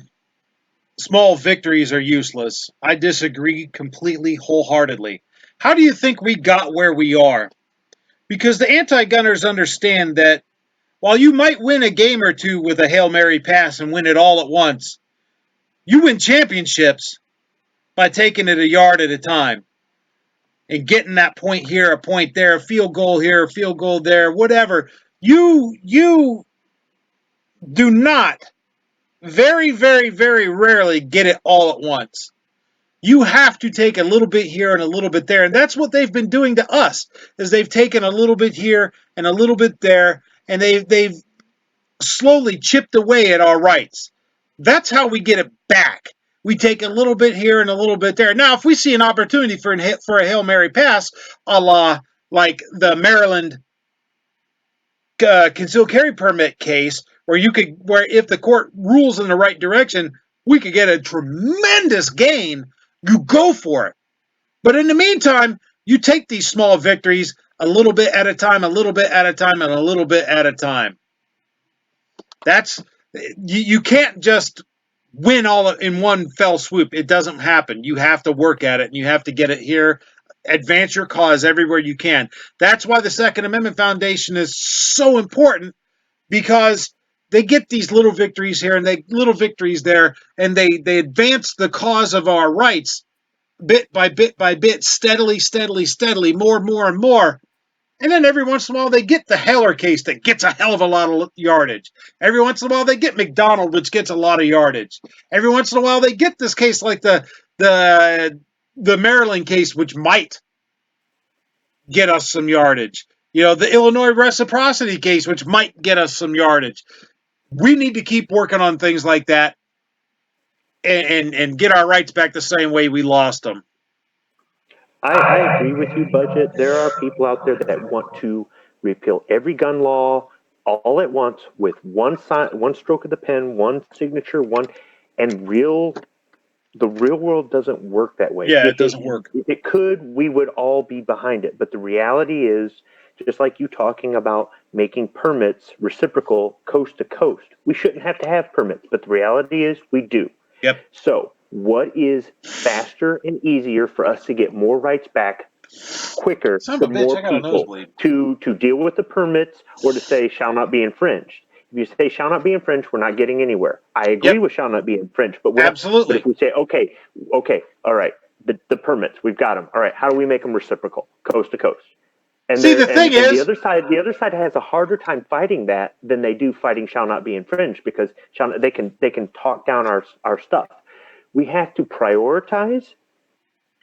Speaker 1: victories are useless. I disagree completely, wholeheartedly. How do you think we got where we are? Because the anti-gunners understand that while you might win a game or two with a Hail Mary pass and win it all at once, you win championships by taking it a yard at a time and getting that point here, a point there, a field goal here, a field goal there, whatever. You do not, very, very, very rarely get it all at once. You have to take a little bit here and a little bit there. And that's what they've been doing to us, is they've taken a little bit here and a little bit there, and they've slowly chipped away at our rights. That's how we get it back. We take a little bit here and a little bit there. Now, if we see an opportunity for a Hail Mary pass, a la like the Maryland concealed carry permit case, where if the court rules in the right direction, we could get a tremendous gain. You go for it. But in the meantime, you take these small victories a little bit at a time, a little bit at a time, and a little bit at a time. You can't just win all in one fell swoop. It doesn't happen. You have to work at it, and you have to get it here. Advance your cause everywhere you can. That's why the Second Amendment Foundation is so important, because they get these little victories here and little victories there, and they advance the cause of our rights bit by bit by bit, steadily, more and more. And then every once in a while they get the Heller case that gets a hell of a lot of yardage. Every once in a while they get McDonald, which gets a lot of yardage. Every once in a while they get this case like the Maryland case, which might get us some yardage. The Illinois reciprocity case, which might get us some yardage. We need to keep working on things like that and get our rights back the same way we lost them.
Speaker 3: I agree with you, Budget. There are people out there that want to repeal every gun law all at once with one stroke of the pen, one signature, and the real world doesn't work that way.
Speaker 1: Yeah, it doesn't work.
Speaker 3: If it could, we would all be behind it. But the reality is, just like you talking about making permits reciprocal coast to coast, we shouldn't have to have permits. But the reality is we do.
Speaker 1: Yep.
Speaker 3: So what is faster and easier for us to get more rights back quicker to more people to deal with the permits, or to say shall not be infringed? If you say shall not be infringed, we're not getting anywhere. I agree with shall not be infringed, but
Speaker 1: absolutely.
Speaker 3: But if we say okay, all right, the permits, we've got them. All right, how do we make them reciprocal, coast to coast? And
Speaker 1: see, the thing is,
Speaker 3: the other side has a harder time fighting that than they do fighting shall not be infringed, because they can talk down our stuff. We have to prioritize.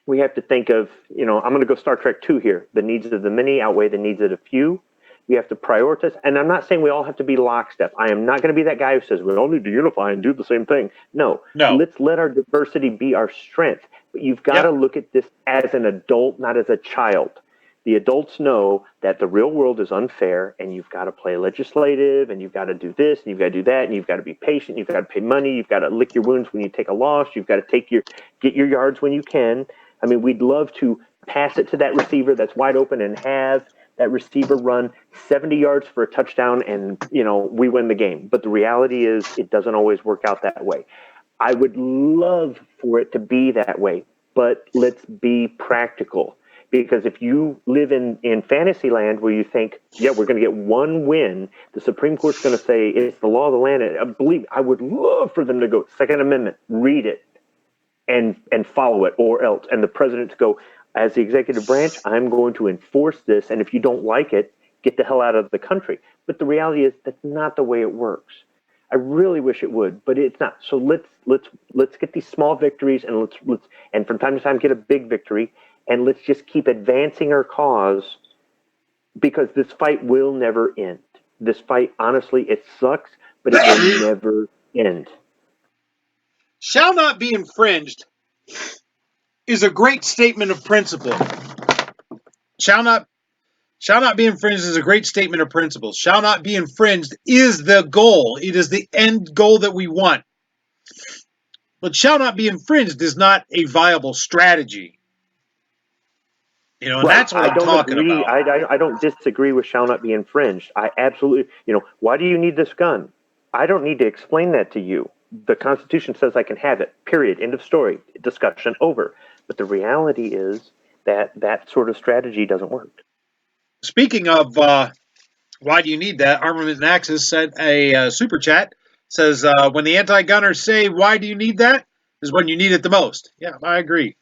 Speaker 3: We have to think of, I'm going to go Star Trek 2 here. The needs of the many outweigh the needs of the few. We have to prioritize. And I'm not saying we all have to be lockstep. I am not going to be that guy who says we all need to unify and do the same thing. No. Let's let our diversity be our strength. But you've got to look at this as an adult, not as a child. The adults know that the real world is unfair, and you've got to play legislative, and you've got to do this, and you've got to do that, and you've got to be patient, you've got to pay money, you've got to lick your wounds when you take a loss, you've got to get your yards when you can. I mean, we'd love to pass it to that receiver that's wide open and have that receiver run 70 yards for a touchdown, and we win the game. But the reality is it doesn't always work out that way. I would love for it to be that way, but let's be practical. Because if you live in fantasy land where you think, we're going to get one win, the Supreme Court's going to say it's the law of the land. And believe me, I would love for them to go Second Amendment, read it, and follow it, or else. And the president to go, as the executive branch, I'm going to enforce this. And if you don't like it, get the hell out of the country. But the reality is that's not the way it works. I really wish it would, but it's not. So let's get these small victories, and let's and from time to time get a big victory. And let's just keep advancing our cause, because this fight will never end. This fight, honestly, it sucks, but it will never end.
Speaker 1: Shall not be infringed is a great statement of principle. Shall not Shall not be infringed is a great statement of principles. Shall not be infringed is the goal. It is the end goal that we want. But shall not be infringed is not a viable strategy. You know, and that's what I'm talking
Speaker 3: agree.
Speaker 1: about.
Speaker 3: I don't disagree with shall not be infringed. I absolutely, why do you need this gun? I don't need to explain that to you. The Constitution says I can have it, period. End of story. Discussion over. But the reality is that sort of strategy doesn't work.
Speaker 1: Speaking of why do you need that, Armament and Axis sent a super chat. Says, when the anti-gunners say, why do you need that? Is when you need it the most. Yeah, I agree.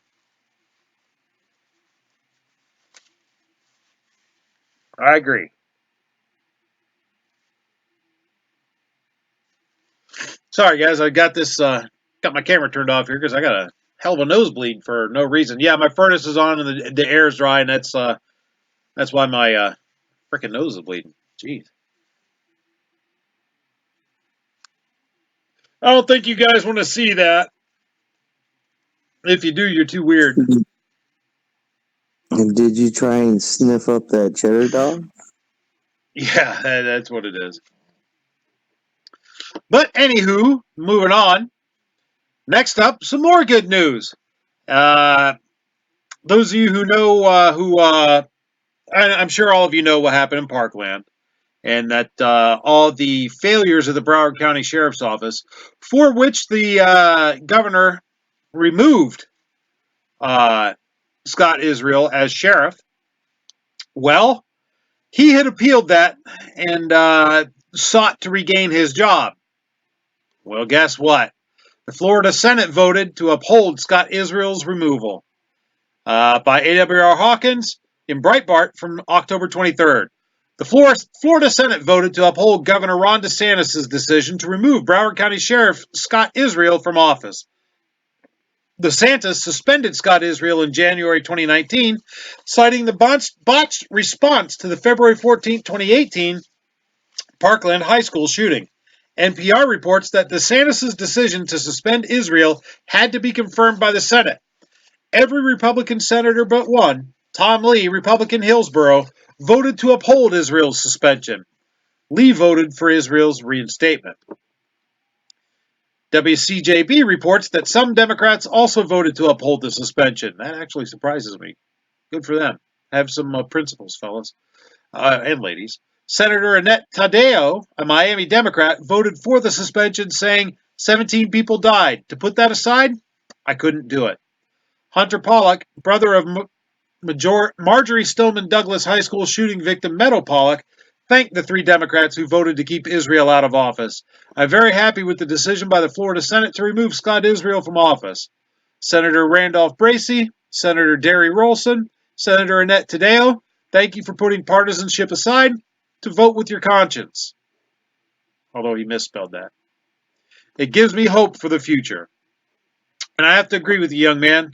Speaker 1: I agree. Sorry, guys. I got this, got my camera turned off here because I got a hell of a nosebleed for no reason. Yeah, my furnace is on and the air's dry, and that's why my freaking nose is bleeding. Jeez. I don't think you guys want to see that. If you do, you're too weird.
Speaker 5: And did you try and sniff up that cheddar dog?
Speaker 1: Yeah, that's what it is. But anywho, moving on. Next up, some more good news. Those of you who know, I'm sure all of you know what happened in Parkland, and that all the failures of the Broward County Sheriff's Office, for which the governor removed Scott Isreal as sheriff. Well, he had appealed that and sought to regain his job. Well, guess what? The Florida Senate voted to uphold Scott Isreal's removal by AWR Hawkins in Breitbart from October 23rd. The Florida Senate voted to uphold Governor Ron DeSantis' decision to remove Broward County Sheriff Scott Isreal from office. DeSantis suspended Scott Isreal in January 2019, citing the botched response to the February 14, 2018 Parkland High School shooting. NPR reports that DeSantis' decision to suspend Isreal had to be confirmed by the Senate. Every Republican senator but one, Tom Lee, Republican Hillsborough, voted to uphold Isreal's suspension. Lee voted for Isreal's reinstatement. WCJB reports that some Democrats also voted to uphold the suspension. That actually surprises me. Good for them. Have some principles, fellas and ladies. Senator Annette Taddeo, a Miami Democrat, voted for the suspension, saying 17 people died. To put that aside, I couldn't do it. Hunter Pollock, brother of Marjorie Stoneman Douglas High School shooting victim Meadow Pollock, thanked the three Democrats who voted to keep Isreal out of office. I'm very happy with the decision by the Florida Senate to remove Scott Isreal from office. Senator Randolph Bracey, Senator Derry Rolson, Senator Annette Taddeo, thank you for putting partisanship aside to vote with your conscience. Although he misspelled that. It gives me hope for the future. And I have to agree with you, young man.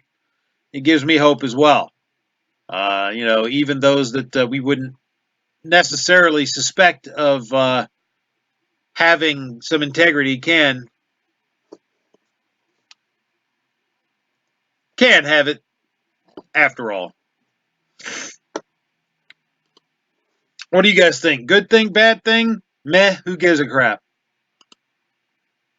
Speaker 1: It gives me hope as well. Even those that we wouldn't necessarily suspect of having some integrity can have it after all. What do you guys think? Good thing, bad thing? Meh, who gives a crap?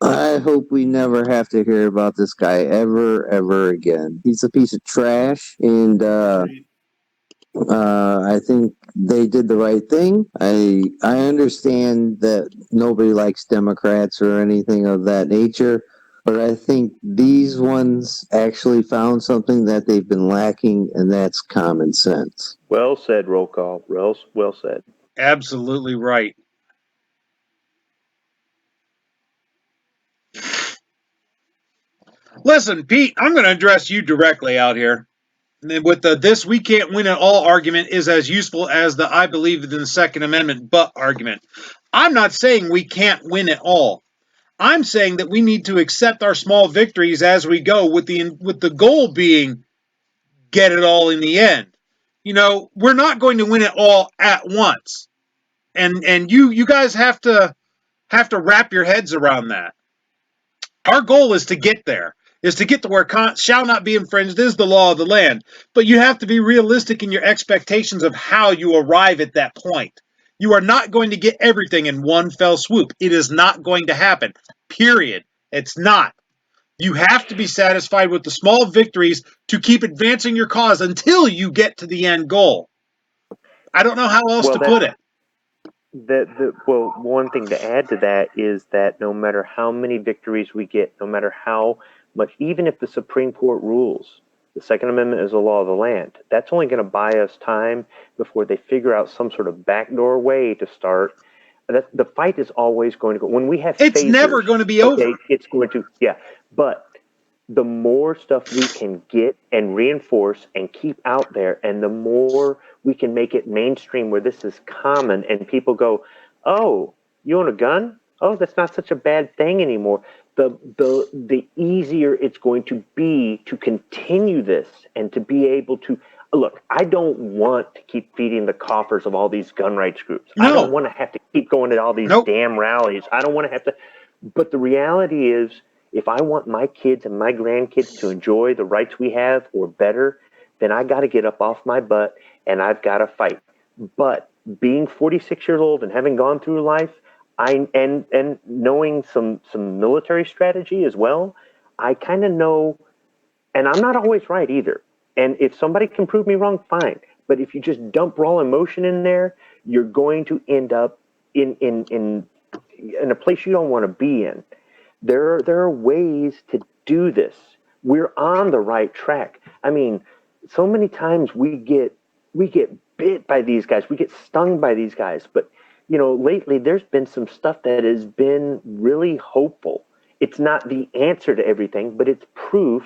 Speaker 5: I hope we never have to hear about this guy ever again. He's a piece of trash, and I think they did the right thing. I understand that nobody likes Democrats or anything of that nature, but I think these ones actually found something that they've been lacking, and that's common sense.
Speaker 3: Well said, roll call. Well said.
Speaker 1: Absolutely right. Listen, Pete, I'm going to address you directly out here. With the "this we can't win at all" argument is as useful as the "I believe in the Second Amendment but" argument. I'm not saying we can't win at all. I'm saying that we need to accept our small victories as we go, with the goal being get it all in the end. We're not going to win it all at once, and you guys have to wrap your heads around that. Our goal is to get there. is to get to where shall not be infringed is the law of the land. But you have to be realistic in your expectations of how you arrive at that point. You are not going to get everything in one fell swoop. It is not going to happen. Period. It's not. You have to be satisfied with the small victories to keep advancing your cause until you get to the end goal. I don't know how else to put it.
Speaker 3: Well, one thing to add to that is that no matter how many victories we get, no matter how much, even if the Supreme Court rules the Second Amendment is the law of the land, that's only going to buy us time before they figure out some sort of backdoor way to start. The fight is always going to go. When we have
Speaker 1: it's
Speaker 3: phasers,
Speaker 1: never going to be over.
Speaker 3: It's going to, yeah. But the more stuff we can get and reinforce and keep out there, and the more we can make it mainstream where this is common and people go, oh, you own a gun? Oh, that's not such a bad thing anymore. The easier it's going to be to continue this and to be able to look. I don't want to keep feeding the coffers of all these gun rights groups.
Speaker 1: No.
Speaker 3: I don't want to have to keep going to all these damn rallies. I don't want to have to. But the reality is, if I want my kids and my grandkids to enjoy the rights we have or better, then I got to get up off my butt and I've got to fight. But being 46 years old and having gone through life, and knowing some military strategy as well, I kind of know, and I'm not always right either. And if somebody can prove me wrong, fine. But if you just dump raw emotion in there, you're going to end up in a place you don't want to be in. There are ways to do this. We're on the right track. I mean, so many times we get bit by these guys. We get stung by these guys. But, lately there's been some stuff that has been really hopeful. It's not the answer to everything, but it's proof,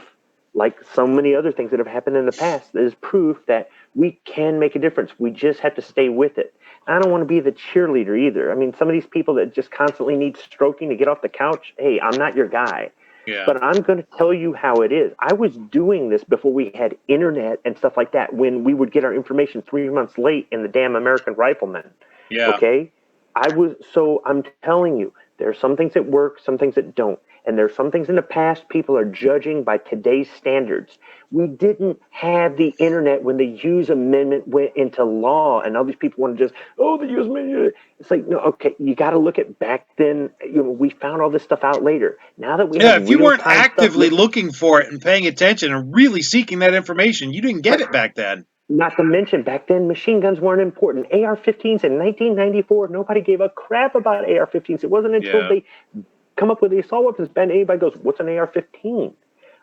Speaker 3: like so many other things that have happened in the past, that is proof that we can make a difference. We just have to stay with it. I don't want to be the cheerleader either. I mean, some of these people that just constantly need stroking to get off the couch, hey, I'm not your guy. Yeah. But I'm going to tell you how it is. I was doing this before we had internet and stuff like that, when we would get our information 3 months late in the damn American Rifleman. Yeah. Okay? I'm telling you, there are some things that work, some things that don't. And there's some things in the past people are judging by today's standards. We didn't have the internet when the Hughes Amendment went into law, and all these people want to just, the Hughes Amendment. It's like, no, okay, you got to look at back then. We found all this stuff out later. Now that we have
Speaker 1: if you weren't actively looking for it and paying attention and really seeking that information, you didn't get it back then.
Speaker 3: Not to mention, back then, machine guns weren't important. AR-15s in 1994, nobody gave a crap about AR-15s. It wasn't until they come up with the assault weapons ban, anybody goes, what's an AR-15?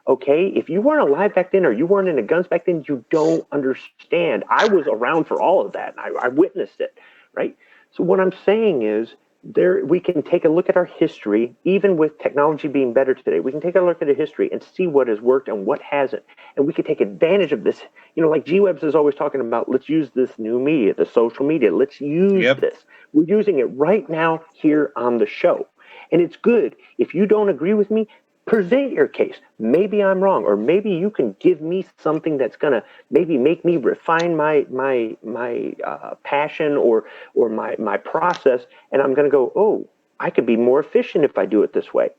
Speaker 3: Okay, if you weren't alive back then or you weren't into guns back then, you don't understand. I was around for all of that. I witnessed it, right? So what I'm saying is, we can take a look at our history, even with technology being better today. We can take a look at the history and see what has worked and what hasn't. And we can take advantage of this. Like G-Webs is always talking about, let's use this new media, the social media. Let's use this. We're using it right now here on the show. And it's good. If you don't agree with me, present your case. Maybe I'm wrong, or maybe you can give me something that's gonna maybe make me refine my passion or my process, and I'm gonna go, I could be more efficient if I do it this way.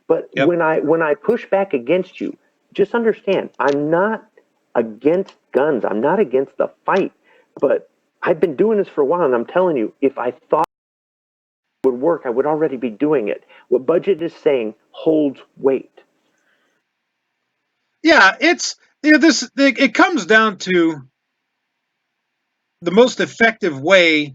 Speaker 3: But when I push back against you, just understand, I'm not against guns. I'm not against the fight. But I've been doing this for a while, and I'm telling you, if I thought would work, I would already be doing it. What Budget is saying holds weight.
Speaker 1: Yeah, it comes down to the most effective way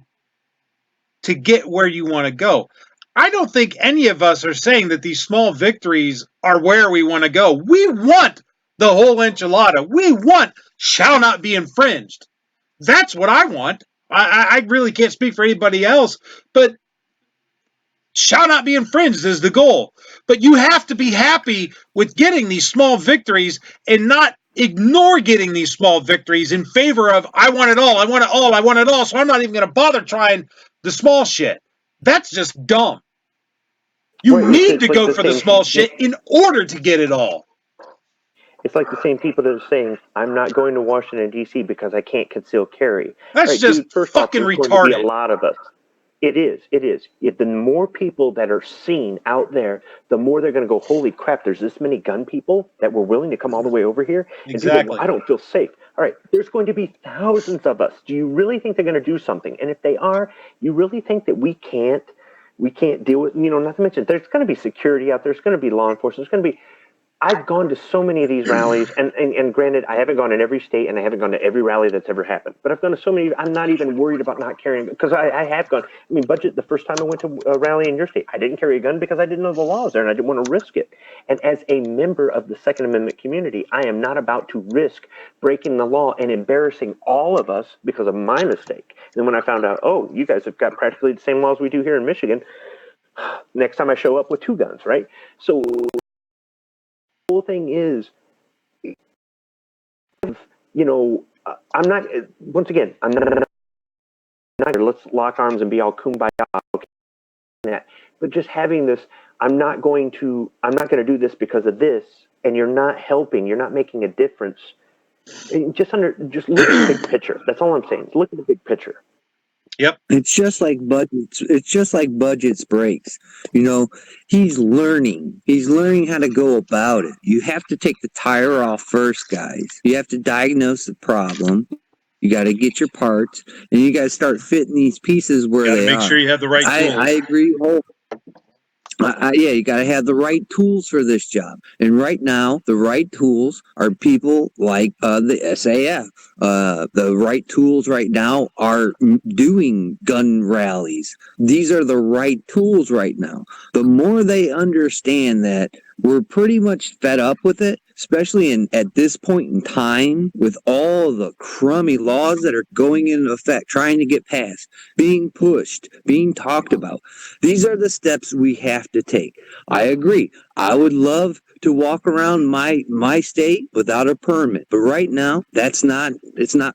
Speaker 1: to get where you want to go. I don't think any of us are saying that these small victories are where we want to go. We want the whole enchilada. We want shall not be infringed. That's what I want. I really can't speak for anybody else, but shall not be infringed is the goal. But you have to be happy with getting these small victories and not ignore getting these small victories in favor of, I want it all, I want it all, I want it all, so I'm not even going to bother trying the small shit. That's just dumb. You need to go for the small shit in order to get it all.
Speaker 3: It's like the same people that are saying, I'm not going to Washington, D.C. because I can't conceal carry.
Speaker 1: That's just fucking retarded.
Speaker 3: Going to be a lot of us. It is. The more people that are seen out there, the more they're going to go, holy crap, there's this many gun people that were willing to come all the way over here. And
Speaker 1: Exactly.
Speaker 3: people, well, I don't feel safe. All right, there's going to be thousands of us. Do you really think they're going to do something? And if they are, you really think that we can't deal with, not to mention, there's going to be security out there. There's going to be law enforcement. There's going to be, I've gone to so many of these rallies, and granted, I haven't gone in every state, and I haven't gone to every rally that's ever happened. But I've gone to so many. I'm not even worried about not carrying, because I have gone. I mean, Budget, the first time I went to a rally in your state, I didn't carry a gun because I didn't know the laws there, and I didn't want to risk it. And as a member of the Second Amendment community, I am not about to risk breaking the law and embarrassing all of us because of my mistake. And when I found out, oh, you guys have got practically the same laws we do here in Michigan, next time I show up with 2 guns, right? So whole thing is, I'm not, once again, I'm not, let's lock arms and be all kumbaya, okay, but just having this, I'm not going to do this because of this, and you're not helping, you're not making a difference. Just look at the big picture. That's all I'm saying. Look at the big picture.
Speaker 1: Yep.
Speaker 5: It's just like budgets. It's just like budgets breaks. He's learning. He's learning how to go about it. You have to take the tire off first, guys. You have to diagnose the problem. You got to get your parts, and you got to start fitting these pieces where they are.
Speaker 1: Make sure you have the right tools.
Speaker 5: I agree. You got to have the right tools for this job. And right now, the right tools are people like the SAF. The right tools right now are doing gun rallies. These are the right tools right now. The more they understand that we're pretty much fed up with it, especially at this point in time, with all the crummy laws that are going into effect, trying to get passed, being pushed, being talked about. These are the steps we have to take. I agree. I would love to walk around my state without a permit, but right now it's not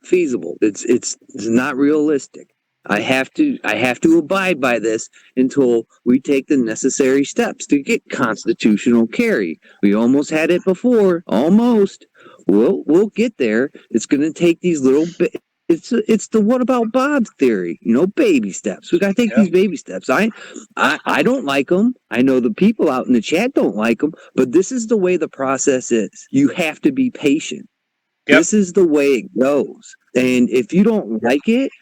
Speaker 5: feasible. It's not realistic. I have to abide by this until we take the necessary steps to get constitutional carry. We almost had it before. Almost. We'll get there. It's going to take these little bit. It's the what about Bob's theory, baby steps. We got to take these baby steps. I don't like them. I know the people out in the chat don't like them, but this is the way the process is. You have to be patient. Yep. This is the way it goes. And if you don't like it,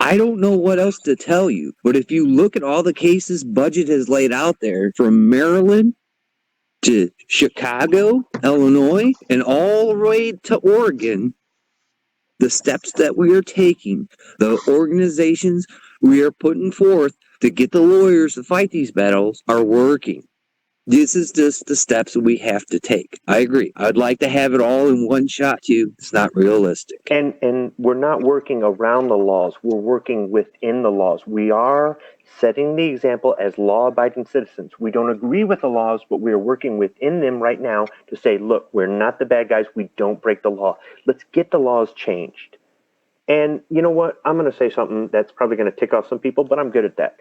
Speaker 5: I don't know what else to tell you, but if you look at all the cases Budget has laid out there, from Maryland to Chicago, Illinois, and all the way to Oregon, the steps that we are taking, the organizations we are putting forth to get the lawyers to fight these battles are working. This is just the steps we have to take. I agree. I'd like to have it all in one shot, too. It's not realistic.
Speaker 3: And we're not working around the laws. We're working within the laws. We are setting the example as law-abiding citizens. We don't agree with the laws, but we are working within them right now to say, look, we're not the bad guys. We don't break the law. Let's get the laws changed. And you know what? I'm going to say something that's probably going to tick off some people, but I'm good at that.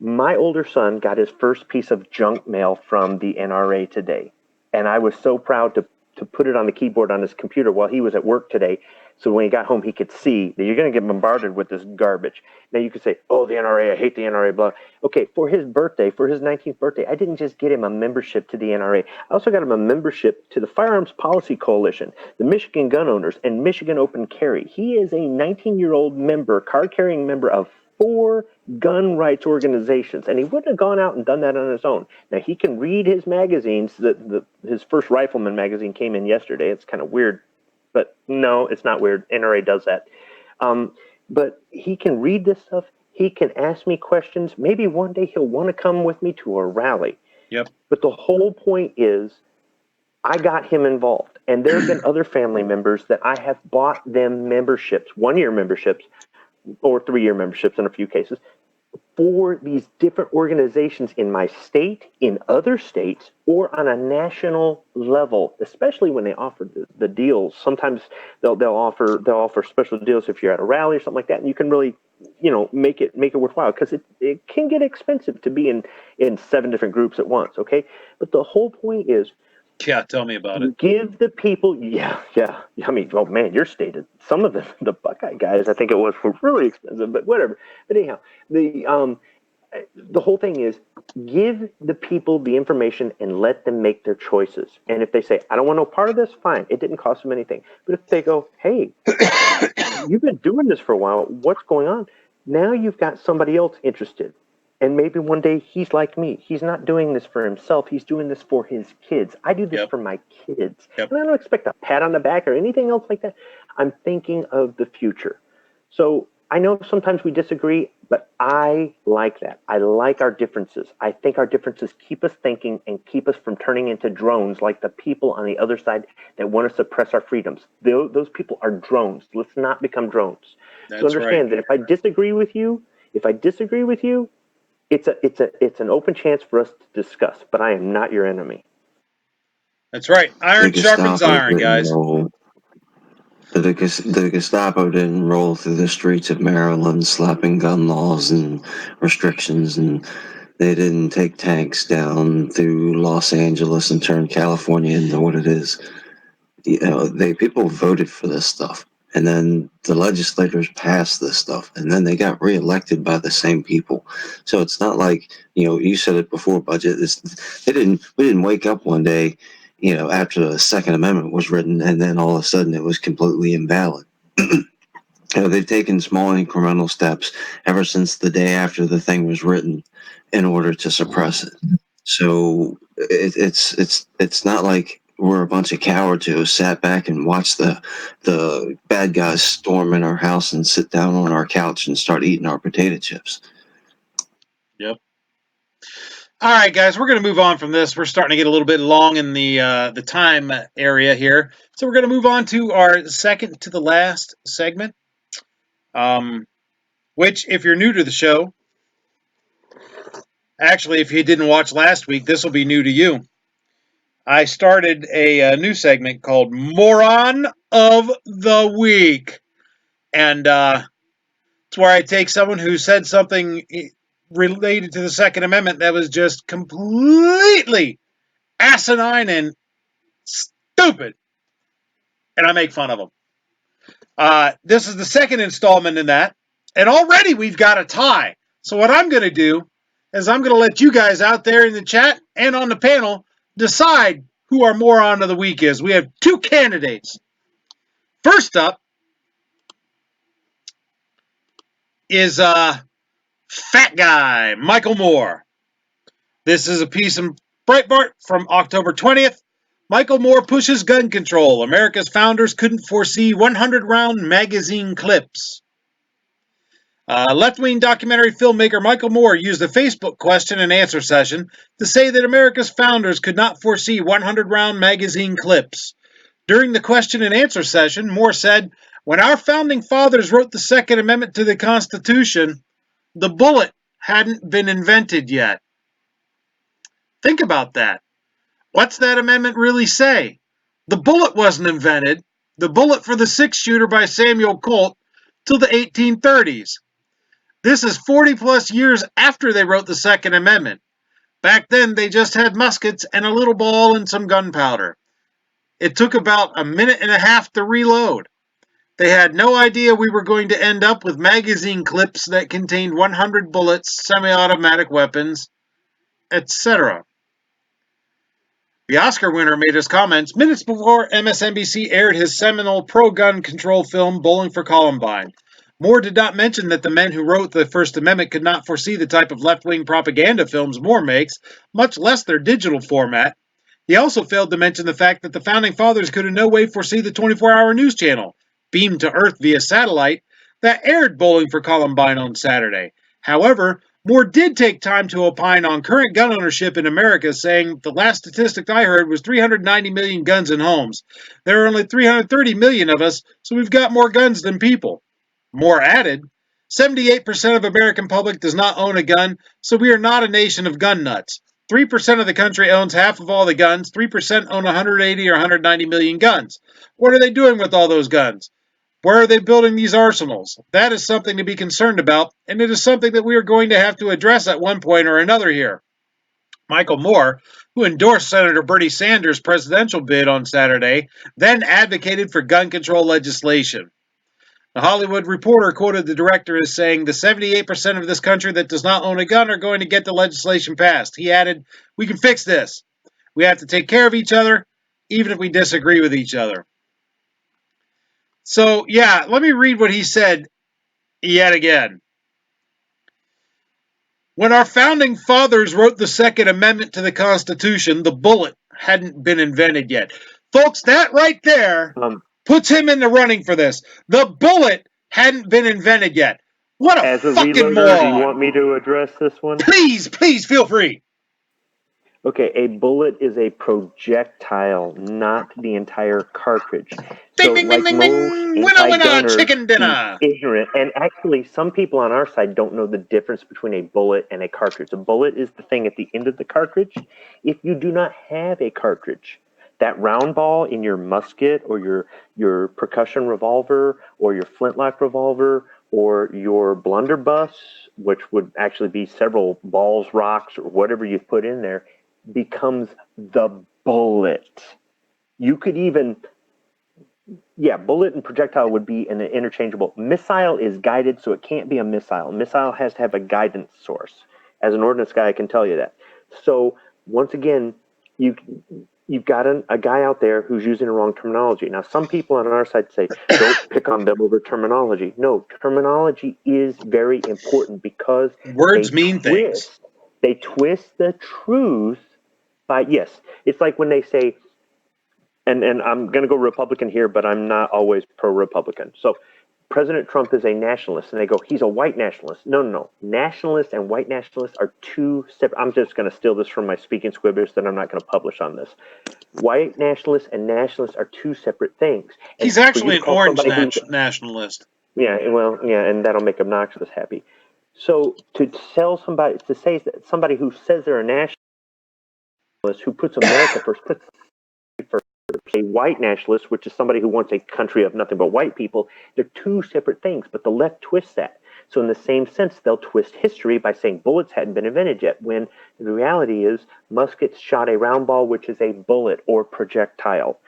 Speaker 3: My older son got his first piece of junk mail from the NRA today, and I was so proud to put it on the keyboard on his computer while he was at work today, so when he got home he could see that you're going to get bombarded with this garbage. Now you could say, oh, the NRA, I hate the NRA, blah. Okay, for his birthday, for his 19th birthday, I didn't just get him a membership to the NRA. I also got him a membership to the Firearms Policy Coalition, the Michigan Gun Owners, and Michigan Open Carry. He is a 19-year-old member, card-carrying member of 4 gun rights organizations, and he wouldn't have gone out and done that on his own. Now, he can read his magazines. His first Rifleman magazine came in yesterday. It's kind of weird, but no, it's not weird. NRA does that. But he can read this stuff. He can ask me questions. Maybe one day he'll want to come with me to a rally.
Speaker 1: Yep.
Speaker 3: But the whole point is I got him involved, and there have been other family members that I have bought them memberships, 1-year memberships, or 3-year memberships in a few cases, for these different organizations in my state, in other states, or on a national level, especially when they offer the deals. Sometimes they'll offer special deals if you're at a rally or something like that, and you can really, make it worthwhile, because it can get expensive to be in 7 different groups at once, okay? But the whole point is,
Speaker 1: Yeah, tell me about it.
Speaker 3: Give the people, yeah. I mean, oh man, you're stated. Some of the Buckeye guys, I think it was, were really expensive, but whatever. But anyhow, the whole thing is give the people the information and let them make their choices. And if they say, I don't want no part of this, fine. It didn't cost them anything. But if they go, hey, you've been doing this for a while, what's going on? Now you've got somebody else interested. And maybe one day he's like me. He's not doing this for himself. He's doing this for his kids. I do this for my kids.
Speaker 1: Yep.
Speaker 3: And I don't expect a pat on the back or anything else like that. I'm thinking of the future. So I know sometimes we disagree, but I like that. I like our differences. I think our differences keep us thinking and keep us from turning into drones like the people on the other side that want to suppress our freedoms. Those people are drones. Let's not become drones.
Speaker 1: That's
Speaker 3: so understand
Speaker 1: right.
Speaker 3: that if I disagree with you, it's an open chance for us to discuss, but I am not your enemy.
Speaker 1: That's right. Iron sharpens iron, guys.
Speaker 4: The Gestapo didn't roll through the streets of Maryland slapping gun laws and restrictions, and they didn't take tanks down through Los Angeles and turn California into what it is. You know, people voted for this stuff, and then the legislators passed this stuff, and then they got reelected by the same people. So it's not like, you know, you said it before, Budget. We didn't wake up one day, you know, after the Second Amendment was written, and then all of a sudden it was completely invalid. You know, they've taken small incremental steps ever since the day after the thing was written in order to suppress it. So it's not like we're a bunch of cowards who sat back and watched the bad guys storm in our house and sit down on our couch and start eating our potato chips.
Speaker 1: Yep. All right, guys, we're going to move on from this. We're starting to get a little bit long in the time area here. So we're going to move on to our second to the last segment, which, if you're new to the show, actually, if you didn't watch last week, this will be new to you. I started a new segment called Moron of the Week. And it's where I take someone who said something related to the Second Amendment that was just completely asinine and stupid, and I make fun of them. This is the second installment in that, and already we've got a tie. So what I'm going to do is I'm going to let you guys out there in the chat and on the panel decide who our moron of the week is. We have two candidates. First up is Fat Guy, Michael Moore. This is a piece in Breitbart from October 20th. Michael Moore pushes gun control. America's founders couldn't foresee 100-round magazine clips. Left-wing documentary filmmaker Michael Moore used a Facebook question and answer session to say that America's founders could not foresee 100-round magazine clips. During the question and answer session, Moore said, "When our founding fathers wrote the Second Amendment to the Constitution, the bullet hadn't been invented yet." Think about that. What's that amendment really say? The bullet wasn't invented, the bullet for the six-shooter by Samuel Colt, till the 1830s. This is 40-plus years after they wrote the Second Amendment. Back then, they just had muskets and a little ball and some gunpowder. It took about a minute and a half to reload. They had no idea we were going to end up with magazine clips that contained 100 bullets, semi-automatic weapons, etc. The Oscar winner made his comments minutes before MSNBC aired his seminal pro-gun control film, Bowling for Columbine. Moore did not mention that the men who wrote the First Amendment could not foresee the type of left-wing propaganda films Moore makes, much less their digital format. He also failed to mention the fact that the Founding Fathers could in no way foresee the 24-hour news channel, beamed to Earth via satellite, that aired Bowling for Columbine on Saturday. However, Moore did take time to opine on current gun ownership in America, saying, "The last statistic I heard was 390 million guns in homes. There are only 330 million of us, so we've got more guns than people." Moore added, 78% of American public does not own a gun, so we are not a nation of gun nuts. 3% of the country owns half of all the guns. 3% own 180 or 190 million guns. What are they doing with all those guns? Where are they building these arsenals? That is something to be concerned about, and it is something that we are going to have to address at one point or another here. Michael Moore, who endorsed Senator Bernie Sanders' presidential bid on Saturday, then advocated for gun control legislation. The Hollywood Reporter quoted the director as saying, "The 78% of this country that does not own a gun are going to get the legislation passed." He added, "We can fix this. We have to take care of each other, even if we disagree with each other." So, yeah, let me read what he said yet again. When our founding fathers wrote the Second Amendment to the Constitution, the bullet hadn't been invented yet. Folks, that right there puts him in the running for this. The bullet hadn't been invented yet. What a fucking
Speaker 3: reloader,
Speaker 1: moron.
Speaker 3: do you want me to address this one?
Speaker 1: Please feel free.
Speaker 3: Okay, a bullet is a projectile, not the entire cartridge. So, like most anti-gunners,
Speaker 1: chicken dinner.
Speaker 3: he's ignorant. And actually, some people on our side don't know the difference between a bullet and a cartridge. A bullet is the thing at the end of the cartridge. If you do not have a cartridge, that round ball in your musket or your percussion revolver or your flintlock revolver or your blunderbuss, which would actually be several balls, rocks, or whatever you've put in there, becomes the bullet. You could even, bullet and projectile would be an interchangeable. Missile is guided, so it can't be a missile. Missile has to have a guidance source. As an ordnance guy, I can tell you that. So once again, you've got a guy out there who's using the wrong terminology. Now, some people on our side say, don't pick on them over terminology. No, terminology is very important because
Speaker 1: words mean things.
Speaker 3: They twist the truth by, it's like when they say, and I'm going to go Republican here, but I'm not always pro-Republican. So President Trump is a nationalist, and they go, he's a white nationalist. No. Nationalists and white nationalists are two separate. I'm just going to steal this from my speaking squibbers that I'm not going to publish on this. White nationalists and nationalists are two separate things. And
Speaker 1: he's actually an orange nationalist.
Speaker 3: And that'll make obnoxious happy. So to say that somebody who says they're a nationalist, who puts America first, puts a white nationalist, which is somebody who wants a country of nothing but white people, they're two separate things, but the left twists that. So in the same sense, they'll twist history by saying bullets hadn't been invented yet, when the reality is muskets shot a round ball, which is a bullet or projectile.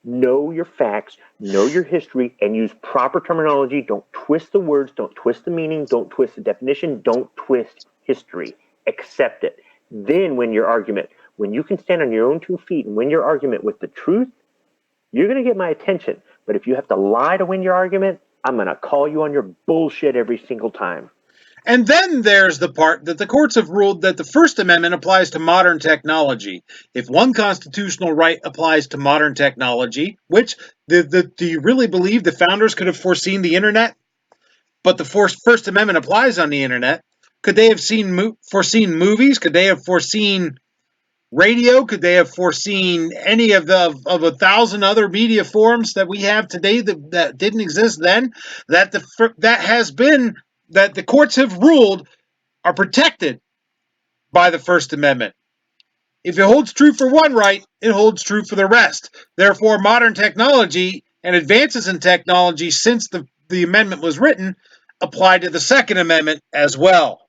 Speaker 3: Know your facts, know your history, and use proper terminology. Don't twist the words, don't twist the meaning, don't twist the definition, don't twist history. Accept it. Then when you can stand on your own 2 feet and win your argument with the truth, you're going to get my attention. But if you have to lie to win your argument, I'm going to call you on your bullshit every single time.
Speaker 1: And then there's the part that the courts have ruled that the First Amendment applies to modern technology. If one constitutional right applies to modern technology, which do you really believe the founders could have foreseen the internet? But the First Amendment applies on the internet. Could they have foreseen movies? Could they have foreseen radio? Could they have foreseen any of 1,000 other media forms that we have today that didn't exist then? That the courts have ruled are protected by the First Amendment. If it holds true for one right, it holds true for the rest. Therefore, modern technology and advances in technology since the amendment was written apply to the Second Amendment as well.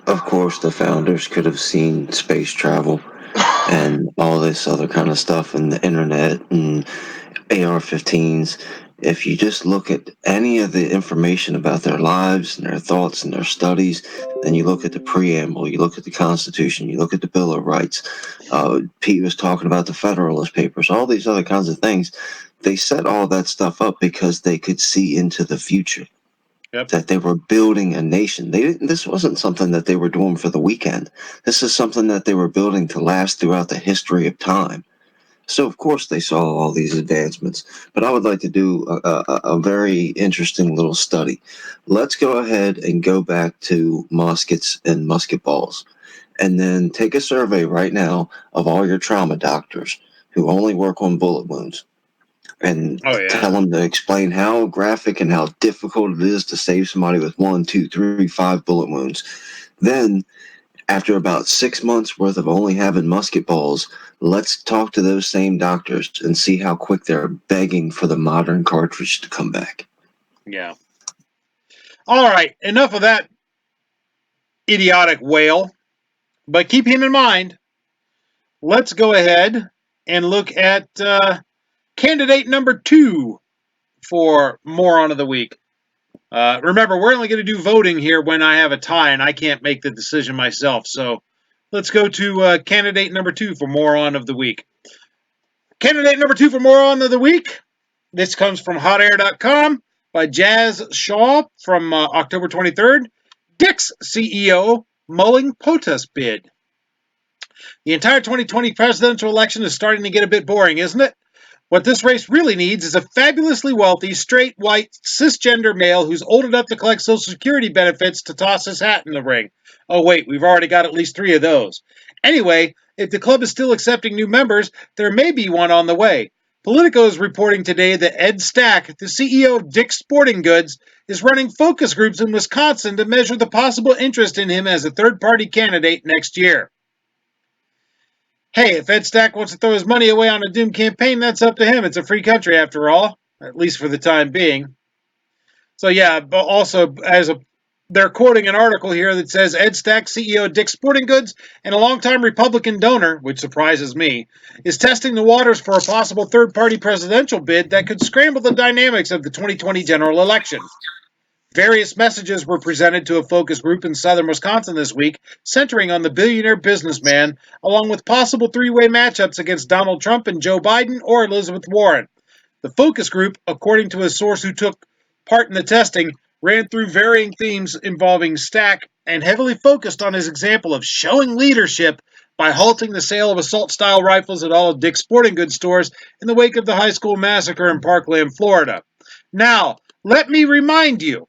Speaker 4: Of course, the founders could have seen space travel and all this other kind of stuff and the internet and AR-15s. If you just look at any of the information about their lives and their thoughts and their studies, then you look at the preamble, you look at the Constitution, you look at the Bill of Rights. Pete was talking about the Federalist Papers, all these other kinds of things. They set all that stuff up because they could see into the future. Yep. That they were building a nation. This wasn't something that they were doing for the weekend. This is something that they were building to last throughout the history of time. So, of course, they saw all these advancements. But I would like to do a very interesting little study. Let's go ahead and go back to muskets and musket balls. And then take a survey right now of all your trauma doctors who only work on bullet wounds. And tell them to explain how graphic and how difficult it is to save somebody with 1, 2, 3, 5 bullet wounds. Then, after about 6 months worth of only having musket balls, let's talk to those same doctors and see how quick they're begging for the modern cartridge to come back.
Speaker 1: Yeah. All right, enough of that idiotic wail. But keep him in mind. Let's go ahead and look at candidate number 2 for Moron of the Week. Remember, we're only going to do voting here when I have a tie, and I can't make the decision myself. So let's go to candidate number 2 for Moron of the Week. Candidate number 2 for Moron of the Week. This comes from hotair.com by Jazz Shaw from October 23rd. Dick's CEO mulling protest bid. The entire 2020 presidential election is starting to get a bit boring, isn't it? What this race really needs is a fabulously wealthy, straight, white, cisgender male who's old enough to collect Social Security benefits to toss his hat in the ring. Oh, wait, we've already got at least 3 of those. Anyway, if the club is still accepting new members, there may be one on the way. Politico is reporting today that Ed Stack, the CEO of Dick's Sporting Goods, is running focus groups in Wisconsin to measure the possible interest in him as a third-party candidate next year. Hey, if Ed Stack wants to throw his money away on a doomed campaign, that's up to him. It's a free country after all, at least for the time being. So yeah, but also they're quoting an article here that says Ed Stack, CEO of Dick's Sporting Goods and a longtime Republican donor, which surprises me, is testing the waters for a possible third-party presidential bid that could scramble the dynamics of the 2020 general election. Various messages were presented to a focus group in southern Wisconsin this week, centering on the billionaire businessman, along with possible 3-way matchups against Donald Trump and Joe Biden or Elizabeth Warren. The focus group, according to a source who took part in the testing, ran through varying themes involving Stack and heavily focused on his example of showing leadership by halting the sale of assault-style rifles at all of Dick's Sporting Goods stores in the wake of the high school massacre in Parkland, Florida. Now, let me remind you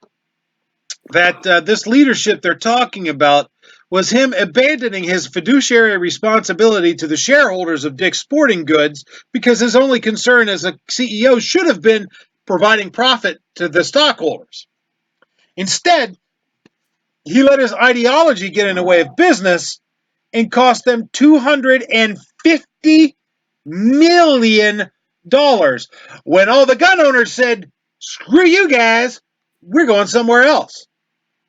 Speaker 1: that this leadership they're talking about was him abandoning his fiduciary responsibility to the shareholders of Dick's Sporting Goods because his only concern as a CEO should have been providing profit to the stockholders. Instead, he let his ideology get in the way of business and cost them $250 million when all the gun owners said, screw you guys, we're going somewhere else.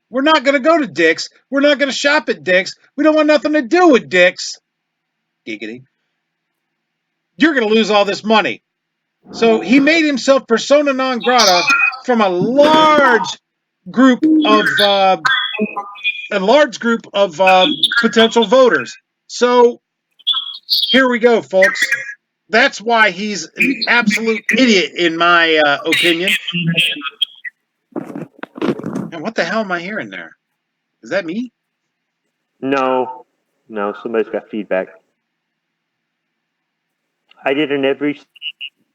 Speaker 1: We're not going to go to Dick's. We're not going to shop at Dick's. We don't want nothing to do with Dick's. Giggity. You're going to lose all this money. So he made himself persona non grata from a large group of potential voters. So here we go, folks. That's why he's an absolute idiot, in my opinion. And what the hell am I hearing there? Is that me?
Speaker 3: No, somebody's got feedback. I did an Every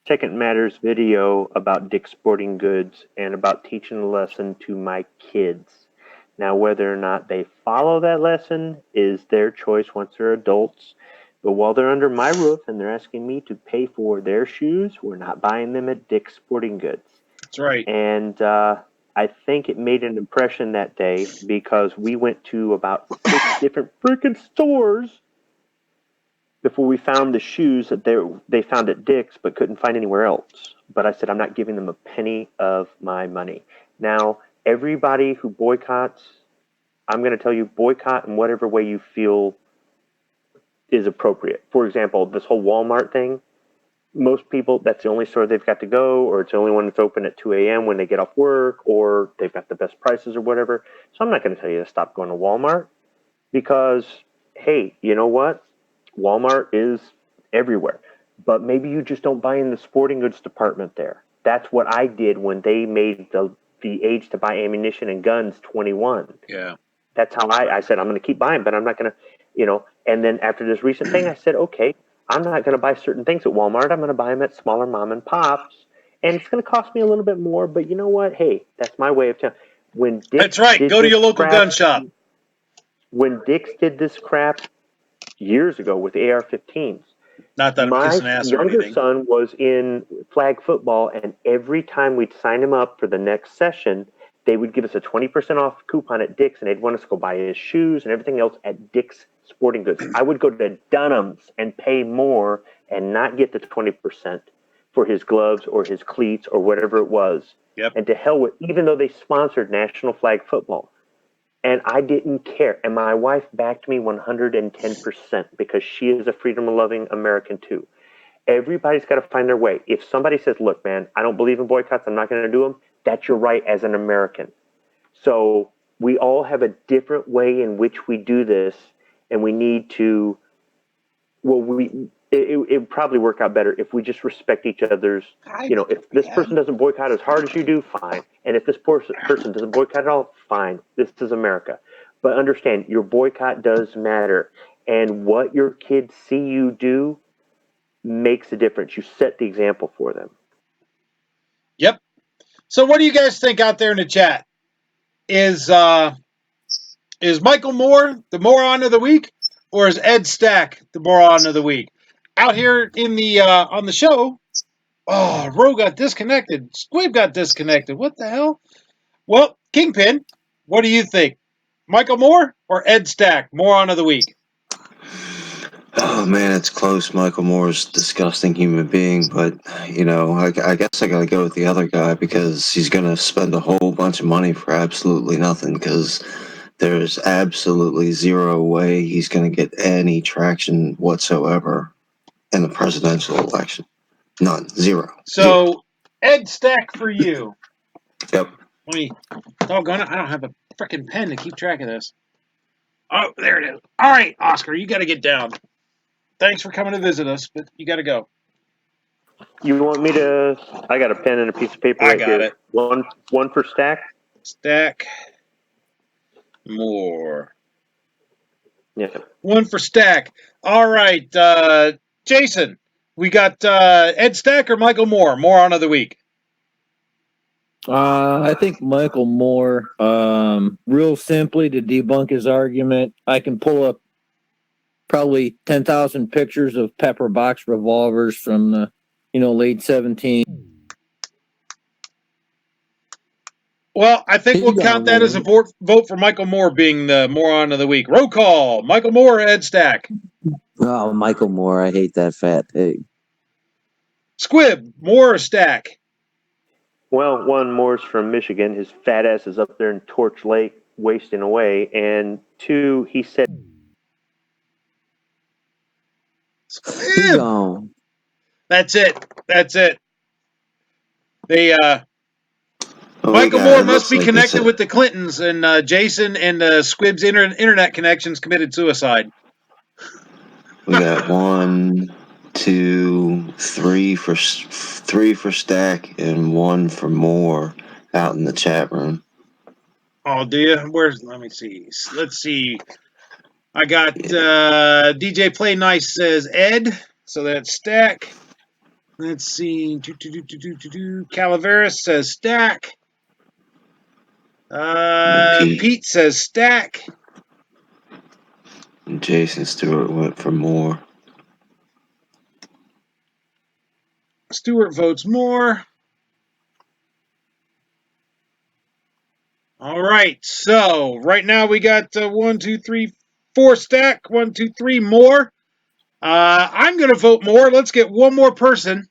Speaker 3: Second Matters video about Dick's Sporting Goods and about teaching a lesson to my kids. Now, whether or not they follow that lesson is their choice once they're adults. But while they're under my roof and they're asking me to pay for their shoes, we're not buying them at Dick's Sporting Goods.
Speaker 1: That's right.
Speaker 3: And I think it made an impression that day because we went to about 6 different freaking stores before we found the shoes that they found at Dick's but couldn't find anywhere else. But I said, I'm not giving them a penny of my money. Now, everybody who boycotts, I'm going to tell you, boycott in whatever way you feel is appropriate. For example, this whole Walmart thing, most people, that's the only store they've got to go, or it's the only one that's open at 2 a.m. when they get off work, or they've got the best prices or whatever. So I'm not going to tell you to stop going to Walmart because, hey, you know what? Walmart is everywhere. But maybe you just don't buy in the sporting goods department there. That's what I did when they made the age to buy ammunition and guns 21.
Speaker 1: Yeah.
Speaker 3: That's how I said, I'm going to keep buying, but I'm not going to, and then after this recent thing, I said, okay, I'm not going to buy certain things at Walmart. I'm going to buy them at smaller mom and pops, and it's going to cost me a little bit more. But you know what? Hey, that's my way of telling.
Speaker 1: That's right. Go to your local gun shop.
Speaker 3: When Dick's did this crap years ago with AR-15s,
Speaker 1: not that I'm kissing ass or anything.
Speaker 3: My younger son was in flag football, and every time we'd sign him up for the next session, they would give us a 20% off coupon at Dick's, and they'd want us to go buy his shoes and everything else at Dick's Sporting Goods. I would go to Dunham's and pay more and not get the 20% for his gloves or his cleats or whatever it was.
Speaker 1: Yep.
Speaker 3: And to hell with, even though they sponsored National Flag Football. And I didn't care. And my wife backed me 110% because she is a freedom-loving American too. Everybody's got to find their way. If somebody says, look, man, I don't believe in boycotts, I'm not going to do them, that's your right as an American. So we all have a different way in which we do this, and we need to, it would probably work out better if we just respect each other's, if this person doesn't boycott as hard as you do, fine. And if this person doesn't boycott at all, fine. This is America. But understand, your boycott does matter. And what your kids see you do makes a difference. You set the example for them.
Speaker 1: Yep. So what do you guys think out there in the chat? Is Michael Moore the moron of the week, or is Ed Stack the moron of the week? Out here in the on the show, Ro got disconnected. Squib got disconnected. What the hell? Well, Kingpin, what do you think? Michael Moore or Ed Stack, moron of the week?
Speaker 4: Oh man, it's close. Michael Moore's a disgusting human being, but I guess I gotta go with the other guy because he's gonna spend a whole bunch of money for absolutely nothing. Because there's absolutely zero way he's gonna get any traction whatsoever in the presidential election. None. Zero.
Speaker 1: So Ed Stack for you.
Speaker 4: Yep.
Speaker 1: Let me. Doggone it! I don't have a freaking pen to keep track of this. Oh, there it is. All right, Oscar, you got to get down. Thanks for coming to visit us, but you got to go.
Speaker 3: You want me to? I got a pen and a piece of paper
Speaker 1: I
Speaker 3: right
Speaker 1: got
Speaker 3: here.
Speaker 1: it.
Speaker 3: One for Stack.
Speaker 1: Stack Moore.
Speaker 3: Yeah.
Speaker 1: One for Stack. All right, Jason. We got Ed Stack or Michael Moore? Moron of the week.
Speaker 2: I think Michael Moore, real simply to debunk his argument, I can pull up probably 10,000 pictures of pepper box revolvers from the, late 17.
Speaker 1: Well, I think we'll count that as a vote for Michael Moore being the moron of the week. Roll call. Michael Moore or Ed Stack?
Speaker 5: Oh, Michael Moore. I hate that fat pig.
Speaker 1: Squib, Moore or Stack?
Speaker 3: Well, one, Moore's from Michigan. His fat ass is up there in Torch Lake wasting away. And two, he said...
Speaker 1: Squib! That's it. They, Michael Moore must be connected with the Clintons, and Jason and Squib's internet connections committed suicide.
Speaker 4: We got 1, 2, 3 for Stack and 1 for Moore out in the chat room.
Speaker 1: Oh, do you? Let me see. Let's see. I got DJ Play Nice says Ed, so that's Stack. Let's see. Calaveras says Stack. Pete says Stack.
Speaker 4: And Jason Stewart went for Moore.
Speaker 1: Stewart votes Moore. All right. So right now we got 1, 2, 3, 4 Stack. 1, 2, 3 Moore. I'm going to vote Moore. Let's get one more person.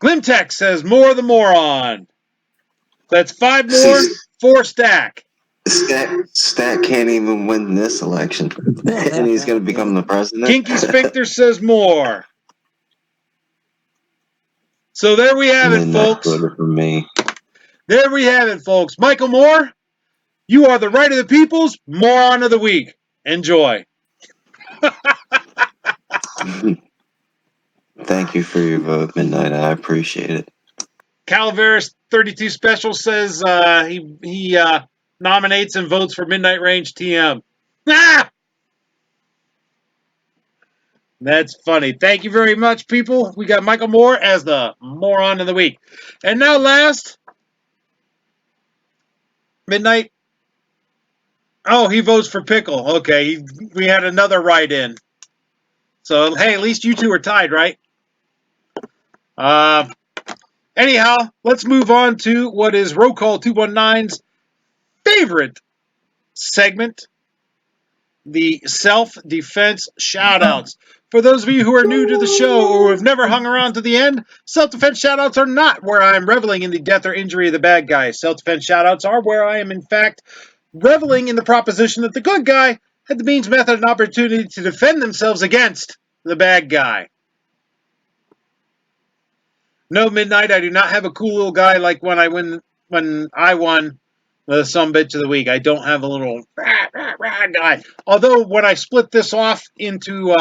Speaker 1: Glimtech says Moore the moron. That's 5 Moore, 4 Stack.
Speaker 4: Stack can't even win this election, and he's going to become the president.
Speaker 1: Kinky Sphincter says Moore. So there we have it, folks.
Speaker 4: For me.
Speaker 1: There we have it, folks. Michael Moore, you are the right of the people's moron of the week. Enjoy.
Speaker 4: Thank you for your vote, Midnight. I appreciate it.
Speaker 1: Calaveras 32 Special says he nominates and votes for Midnight Range TM. Ah! That's funny. Thank you very much, people. We got Michael Moore as the moron of the week. And now last, Midnight. Oh, he votes for Pickle. Okay, we had another write-in. So, hey, at least you two are tied, right? Anyhow, let's move on to what is Roll Call 219's favorite segment, the self-defense shoutouts. For those of you who are new to the show or who have never hung around to the end, self-defense shoutouts are not where I am reveling in the death or injury of the bad guy. Self-defense shoutouts are where I am, in fact, reveling in the proposition that the good guy had the means, method, and opportunity to defend themselves against the bad guy. No, Midnight, I do not have a cool little guy like when I won the sumbitch of the week. I don't have a little rah guy. Although when I split this off into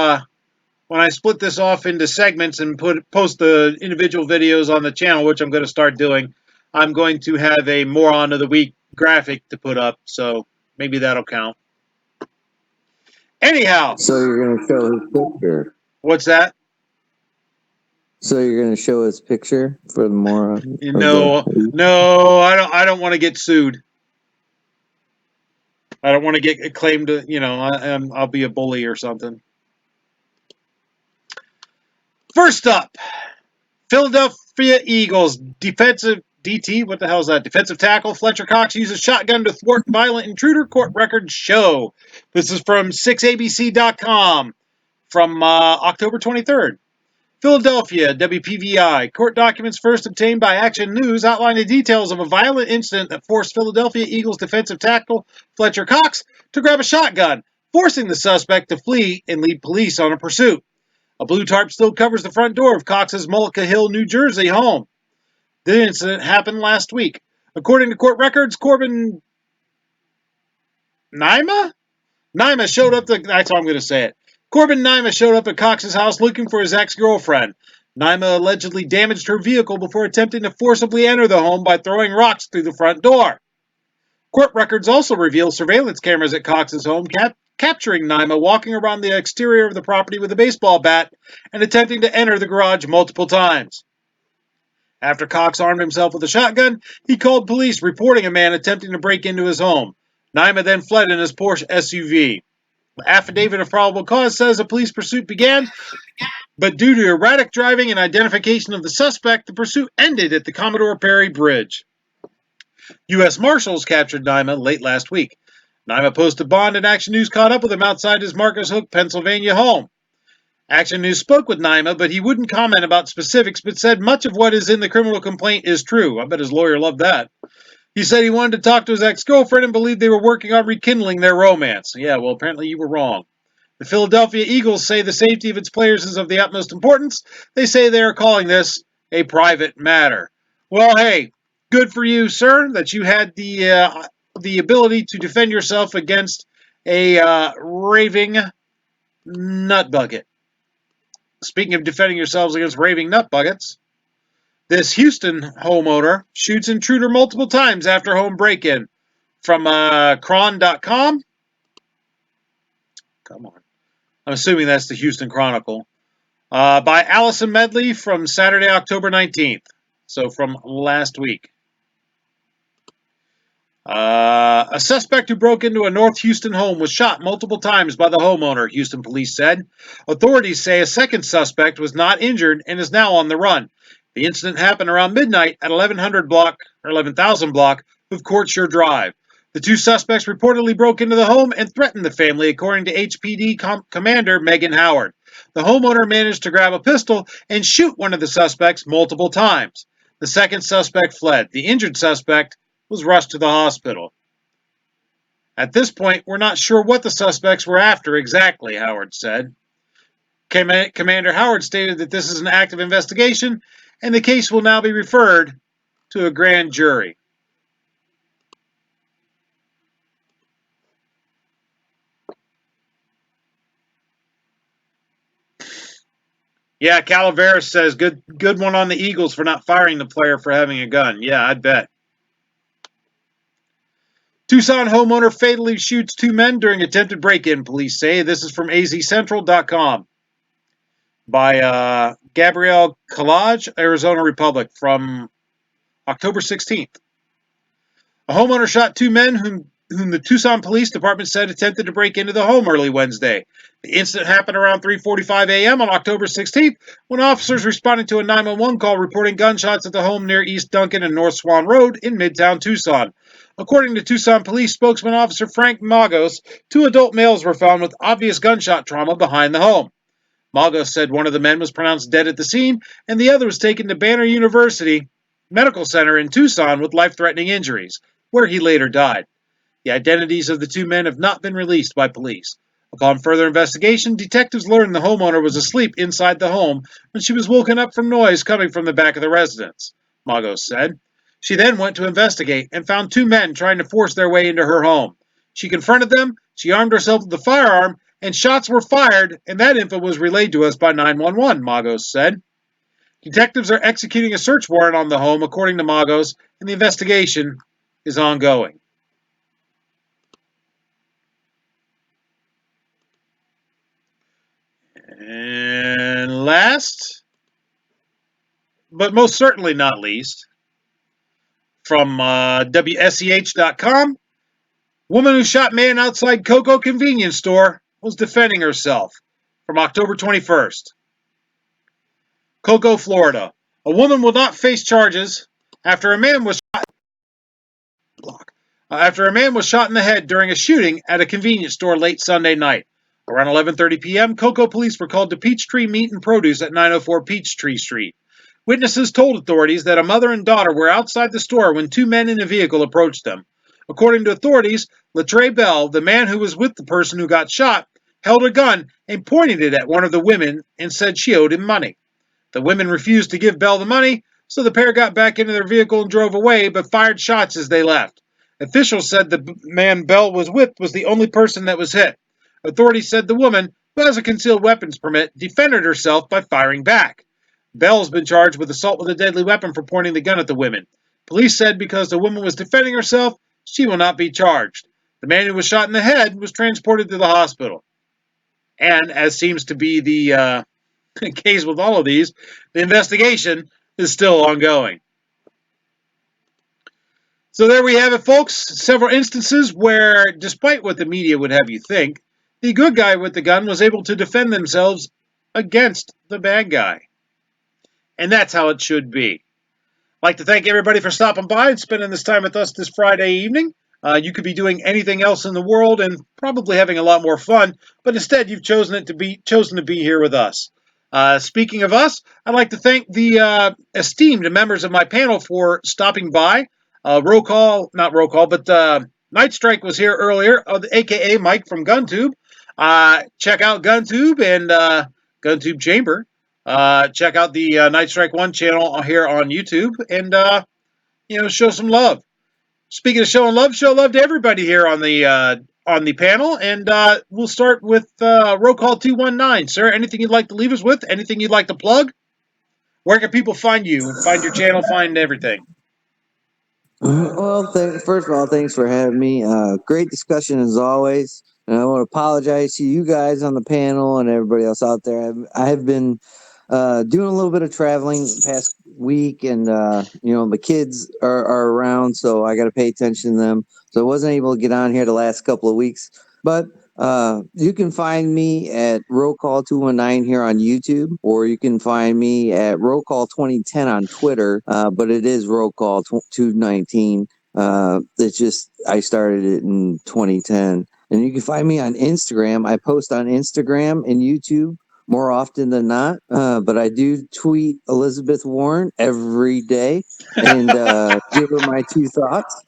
Speaker 1: segments and post the individual videos on the channel, which I'm going to start doing, I'm going to have a Moron of the Week graphic to put up, so maybe that'll count. Anyhow.
Speaker 5: So you're going to show his picture?
Speaker 1: What's that?
Speaker 5: So you're going to show his picture for the Moron?
Speaker 1: No, I don't want to get sued. I don't want to get claimed to, I'll be a bully or something. First up, Philadelphia Eagles defensive DT, what the hell is that? Defensive tackle Fletcher Cox uses shotgun to thwart violent intruder, court records show. This is from 6abc.com from October 23rd. Philadelphia, WPVI. Court documents first obtained by Action News outline the details of a violent incident that forced Philadelphia Eagles defensive tackle Fletcher Cox to grab a shotgun, forcing the suspect to flee and lead police on a pursuit. A blue tarp still covers the front door of Cox's Mullica Hill, New Jersey home. The incident happened last week. According to court records, Corbin Naima showed up that's how I'm going to say it. Corbin Naima showed up at Cox's house looking for his ex-girlfriend. Naima allegedly damaged her vehicle before attempting to forcibly enter the home by throwing rocks through the front door. Court records also reveal surveillance cameras at Cox's home capturing Naima walking around the exterior of the property with a baseball bat and attempting to enter the garage multiple times. After Cox armed himself with a shotgun, he called police, reporting a man attempting to break into his home. Naima then fled in his Porsche SUV. The affidavit of probable cause says a police pursuit began, but due to erratic driving and identification of the suspect, the pursuit ended at the Commodore Perry Bridge. U.S. Marshals captured Naima late last week. Naima posted bond and Action News caught up with him outside his Marcus Hook, Pennsylvania home. Action News spoke with Naima, but he wouldn't comment about specifics, but said much of what is in the criminal complaint is true. I bet his lawyer loved that. He said he wanted to talk to his ex-girlfriend and believed they were working on rekindling their romance. Yeah, well, apparently you were wrong. The Philadelphia Eagles say the safety of its players is of the utmost importance. They say they are calling this a private matter. Well, hey, good for you, sir, that you had the ability to defend yourself against a raving nutbucket. Speaking of defending yourselves against raving nutbuckets, this Houston homeowner shoots intruder multiple times after home break-in. From Cron.com. Come on. I'm assuming that's the Houston Chronicle. By Allison Medley from Saturday, October 19th. So from last week. A suspect who broke into a North Houston home was shot multiple times by the homeowner, Houston police said. Authorities say a second suspect was not injured and is now on the run. The incident happened around midnight at 11,000 block of Courtshire Drive. The two suspects reportedly broke into the home and threatened the family, according to HPD Commander Megan Howard. The homeowner managed to grab a pistol and shoot one of the suspects multiple times. The second suspect fled. The injured suspect was rushed to the hospital. At this point, we're not sure what the suspects were after exactly, Howard said. Commander Howard stated that this is an active investigation and the case will now be referred to a grand jury. Yeah, Calaveras says, good one on the Eagles for not firing the player for having a gun. Yeah, I'd bet. Tucson homeowner fatally shoots two men during attempted break-in, police say. This is from azcentral.com. By Gabrielle Collage, Arizona Republic, from October 16th. A homeowner shot two men whom the Tucson Police Department said attempted to break into the home early Wednesday. The incident happened around 3:45 a.m. on October 16th when officers responded to a 911 call reporting gunshots at the home near East Duncan and North Swan Road in Midtown Tucson. According to Tucson Police spokesman Officer Frank Magos, two adult males were found with obvious gunshot trauma behind the home. Magos said one of the men was pronounced dead at the scene, and the other was taken to Banner University Medical Center in Tucson with life-threatening injuries, where he later died. The identities of the two men have not been released by police. Upon further investigation, detectives learned the homeowner was asleep inside the home when she was woken up from noise coming from the back of the residence, Magos said. She then went to investigate and found two men trying to force their way into her home. She confronted them, she armed herself with a firearm, and shots were fired, and that info was relayed to us by 911, Magos said. Detectives are executing a search warrant on the home, according to Magos, and the investigation is ongoing. And last, but most certainly not least, from WSEH.com, woman who shot man outside Coco convenience store was defending herself, from October 21st. Cocoa, Florida. A woman will not face charges after a man was shot in the head during a shooting at a convenience store late Sunday night. Around 11:30 p.m., Cocoa police were called to Peachtree Meat and Produce at 904 Peachtree Street. Witnesses told authorities that a mother and daughter were outside the store when two men in a vehicle approached them. According to authorities, Latrey Bell, the man who was with the person who got shot, held a gun and pointed it at one of the women and said she owed him money. The women refused to give Bell the money, so the pair got back into their vehicle and drove away, but fired shots as they left. Officials said the man Bell was with was the only person that was hit. Authorities said the woman, who has a concealed weapons permit, defended herself by firing back. Bell has been charged with assault with a deadly weapon for pointing the gun at the women. Police said because the woman was defending herself, she will not be charged. The man who was shot in the head was transported to the hospital. And, as seems to be the case with all of these, the investigation is still ongoing. So there we have it, folks. Several instances where, despite what the media would have you think, the good guy with the gun was able to defend themselves against the bad guy. And that's how it should be. I'd like to thank everybody for stopping by and spending this time with us this Friday evening. You could be doing anything else in the world and probably having a lot more fun, but instead you've chosen to be here with us. Speaking of us, I'd like to thank the esteemed members of my panel for stopping by. Night Strike was here earlier, aka Mike from GunTube. Check out GunTube and GunTube Chamber. Check out the Night Strike 1 channel here on YouTube and, show some love. Speaking of showing love, show love to everybody here on the panel. And we'll start with roll call 219. Sir, anything you'd like to leave us with? Anything you'd like to plug? Where can people find you? Find your channel, find everything.
Speaker 5: Well, first of all, thanks for having me. Great discussion as always. And I want to apologize to you guys on the panel and everybody else out there. I have been doing a little bit of traveling the past week, and the kids are around, so I got to pay attention to them. So I wasn't able to get on here the last couple of weeks, but you can find me at Roll Call 219 here on YouTube, or you can find me at Roll Call 2010 on Twitter. But it is Roll Call 219. It's just I started it in 2010, and you can find me on Instagram. I post on Instagram and YouTube more often than not, but I do tweet Elizabeth Warren every day and give her my two thoughts.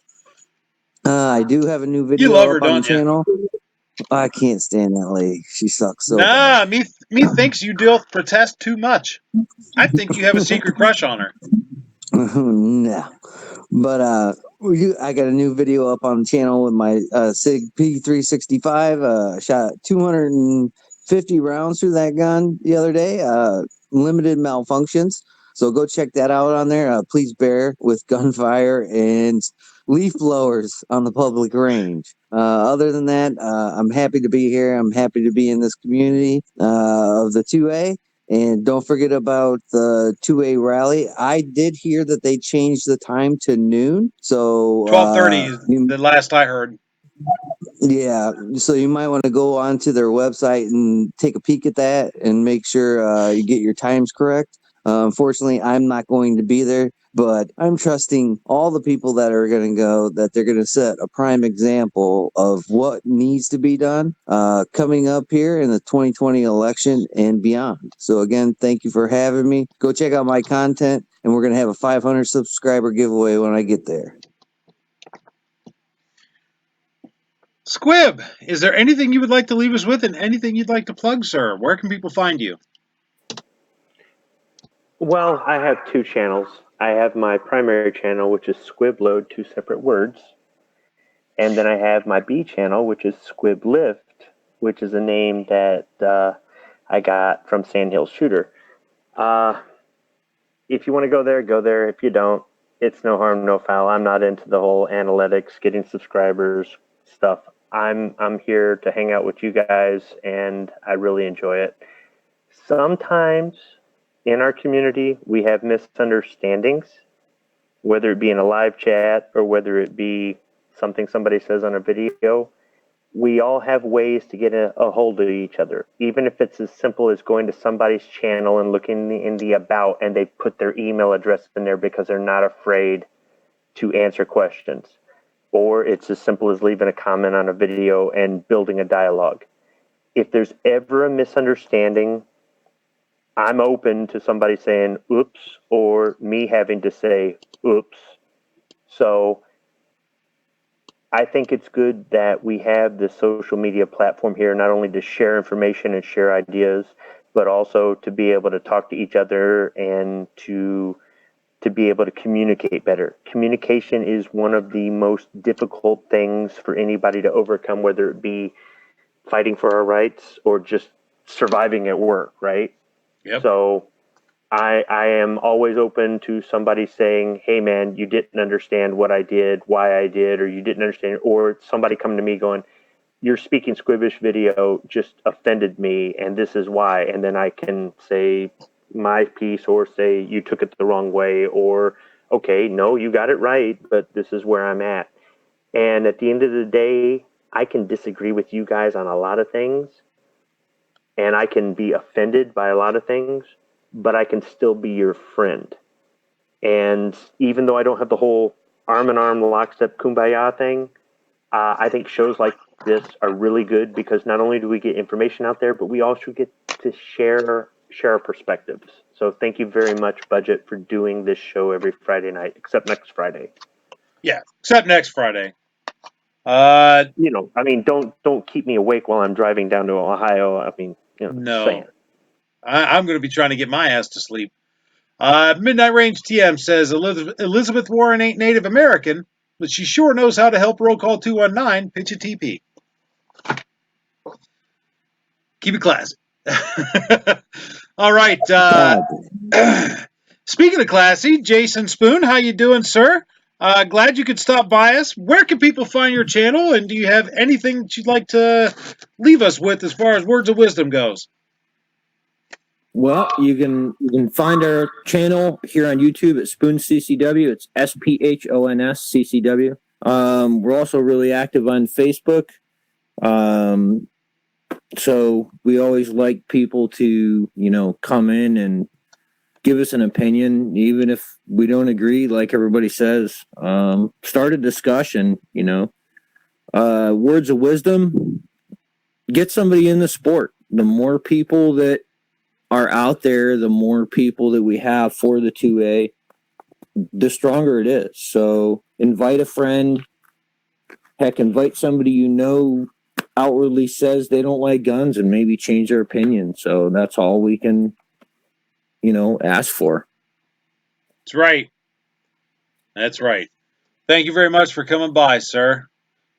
Speaker 5: I do have a new video
Speaker 1: You love her,
Speaker 5: up on
Speaker 1: don't
Speaker 5: the channel. I can't stand that lady. She sucks so
Speaker 1: bad. Me thinks you do protest too much. I think you have a secret crush on her.
Speaker 5: No. But I got a new video up on the channel with my SIG P365. Shot 250 rounds through that gun the other day. Limited malfunctions. So go check that out on there. Please bear with gunfire and leaf blowers on the public range. Other than that, I'm happy to be here. I'm happy to be in this community of the 2A. And don't forget about the 2A rally. I did hear that they changed the time to noon. So
Speaker 1: 12:30 the last I heard.
Speaker 5: Yeah, so you might want to go onto their website and take a peek at that and make sure you get your times correct. Unfortunately, I'm not going to be there But I'm trusting all the people that are going to go, that they're going to set a prime example of what needs to be done coming up here in the 2020 election and beyond. So again, thank you for having me. Go check out my content, and we're going to have a 500 subscriber giveaway when I get there.
Speaker 1: Squib, is there anything you would like to leave us with and anything you'd like to plug, sir? Where can people find you?
Speaker 3: Well, I have two channels. I have my primary channel, which is Squibload, 2 separate words. And then I have my B channel, which is Squiblift, which is a name that I got from Sandhill Shooter. If you want to go there, go there. If you don't, it's no harm, no foul. I'm not into the whole analytics, getting subscribers stuff. I'm here to hang out with you guys, and I really enjoy it. Sometimes in our community, we have misunderstandings, whether it be in a live chat or whether it be something somebody says on a video. We all have ways to get a hold of each other, even if it's as simple as going to somebody's channel and looking in the about, and they put their email address in there because they're not afraid to answer questions. Or it's as simple as leaving a comment on a video and building a dialogue. If there's ever a misunderstanding, I'm open to somebody saying oops, or me having to say oops. So I think it's good that we have this social media platform here, not only to share information and share ideas, but also to be able to talk to each other and to be able to communicate better. Communication is one of the most difficult things for anybody to overcome, whether it be fighting for our rights or just surviving at work, right?
Speaker 1: Yep.
Speaker 3: So I am always open to somebody saying, hey man, you didn't understand what I did, why I did, or you didn't understand, or somebody coming to me going, your speaking squibbish video just offended me and this is why. And then I can say my piece, or say you took it the wrong way, or okay, no, you got it right, but this is where I'm at. And at the end of the day, I can disagree with you guys on a lot of things, and I can be offended by a lot of things, but I can still be your friend. And even though I don't have the whole arm in arm lockstep kumbaya thing, I think shows like this are really good, because not only do we get information out there, but we also get to share our perspectives. So thank you very much, Budget, for doing this show every Friday night, except next Friday.
Speaker 1: Yeah, except next Friday.
Speaker 3: I mean, don't keep me awake while I'm driving down to Ohio. I mean,
Speaker 1: No.
Speaker 3: saying.
Speaker 1: I'm going to be trying to get my ass to sleep. Midnight Range TM says Elizabeth Warren ain't Native American, but she sure knows how to help roll call 219 pitch a TP. Keep it classy. All right. Speaking of classy, Jason Spoon, how you doing, sir? Glad you could stop by us. Where can people find your channel, and do you have anything that you'd like to leave us with as far as words of wisdom goes?
Speaker 2: Well, you can find our channel here on YouTube at Spoon CCW. It's SPHONS CCW. We're also really active on Facebook. So we always like people to, come in and give us an opinion, even if we don't agree, like everybody says. Start a discussion, words of wisdom, get somebody in the sport. The more people that are out there, the more people that we have for the 2A, the stronger it is. So invite a friend. Heck, invite somebody outwardly says they don't like guns, and maybe change their opinion. So that's all we can, ask for.
Speaker 1: That's right. That's right. Thank you very much for coming by, sir.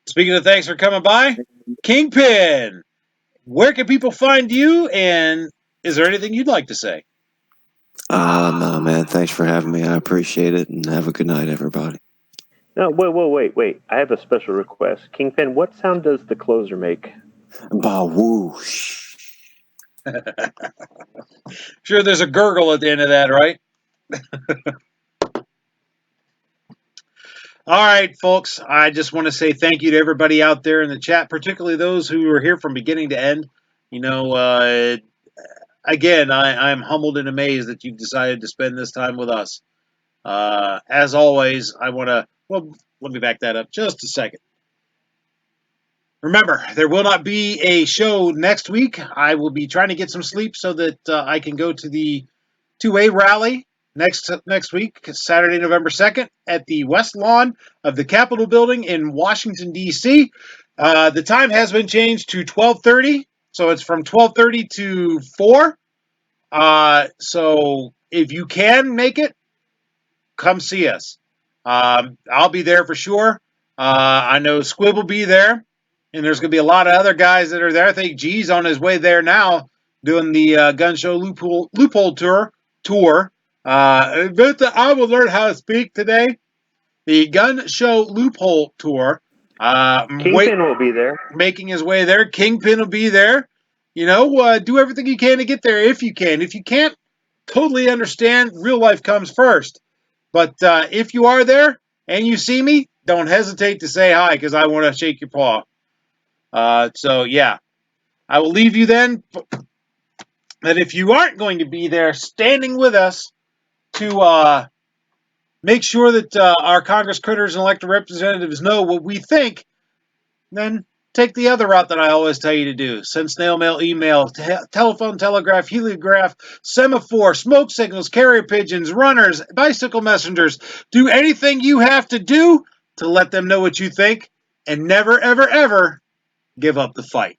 Speaker 1: Speaking of thanks for coming by, Kingpin, where can people find you, and is there anything you'd like to say?
Speaker 4: No, man. Thanks for having me. I appreciate it, and have a good night, everybody.
Speaker 3: No, wait. I have a special request. Kingpin, what sound does the closer make?
Speaker 4: Bah whoosh.
Speaker 1: Sure, there's a gurgle at the end of that, right? All right, folks. I just want to say thank you to everybody out there in the chat, particularly those who were here from beginning to end. Again, I'm humbled and amazed that you've decided to spend this time with us. As always, I want to, well, let me back that up just a second. Remember, there will not be a show next week. I will be trying to get some sleep so that I can go to the 2A rally next week, Saturday, November 2nd, at the West Lawn of the Capitol Building in Washington, D.C. The time has been changed to 12:30, so it's from 12:30 to 4. So if you can make it, come see us. I'll be there for sure. I know Squib will be there, and there's going to be a lot of other guys that are there. I think G's on his way there now, doing the gun show loophole tour. I will learn how to speak today. The gun show loophole tour.
Speaker 3: Kingpin will be there.
Speaker 1: Making his way there. Kingpin will be there. Do everything you can to get there if you can. If you can't, totally understand. Real life comes first. But if you are there and you see me, don't hesitate to say hi because I want to shake your paw. So, yeah. I will leave you then. That if you aren't going to be there standing with us to make sure that our Congress critters and elected representatives know what we think, then take the other route that I always tell you to do. Send snail mail, email, telephone, telegraph, heliograph, semaphore, smoke signals, carrier pigeons, runners, bicycle messengers. Do anything you have to do to let them know what you think, and never, ever, ever give up the fight.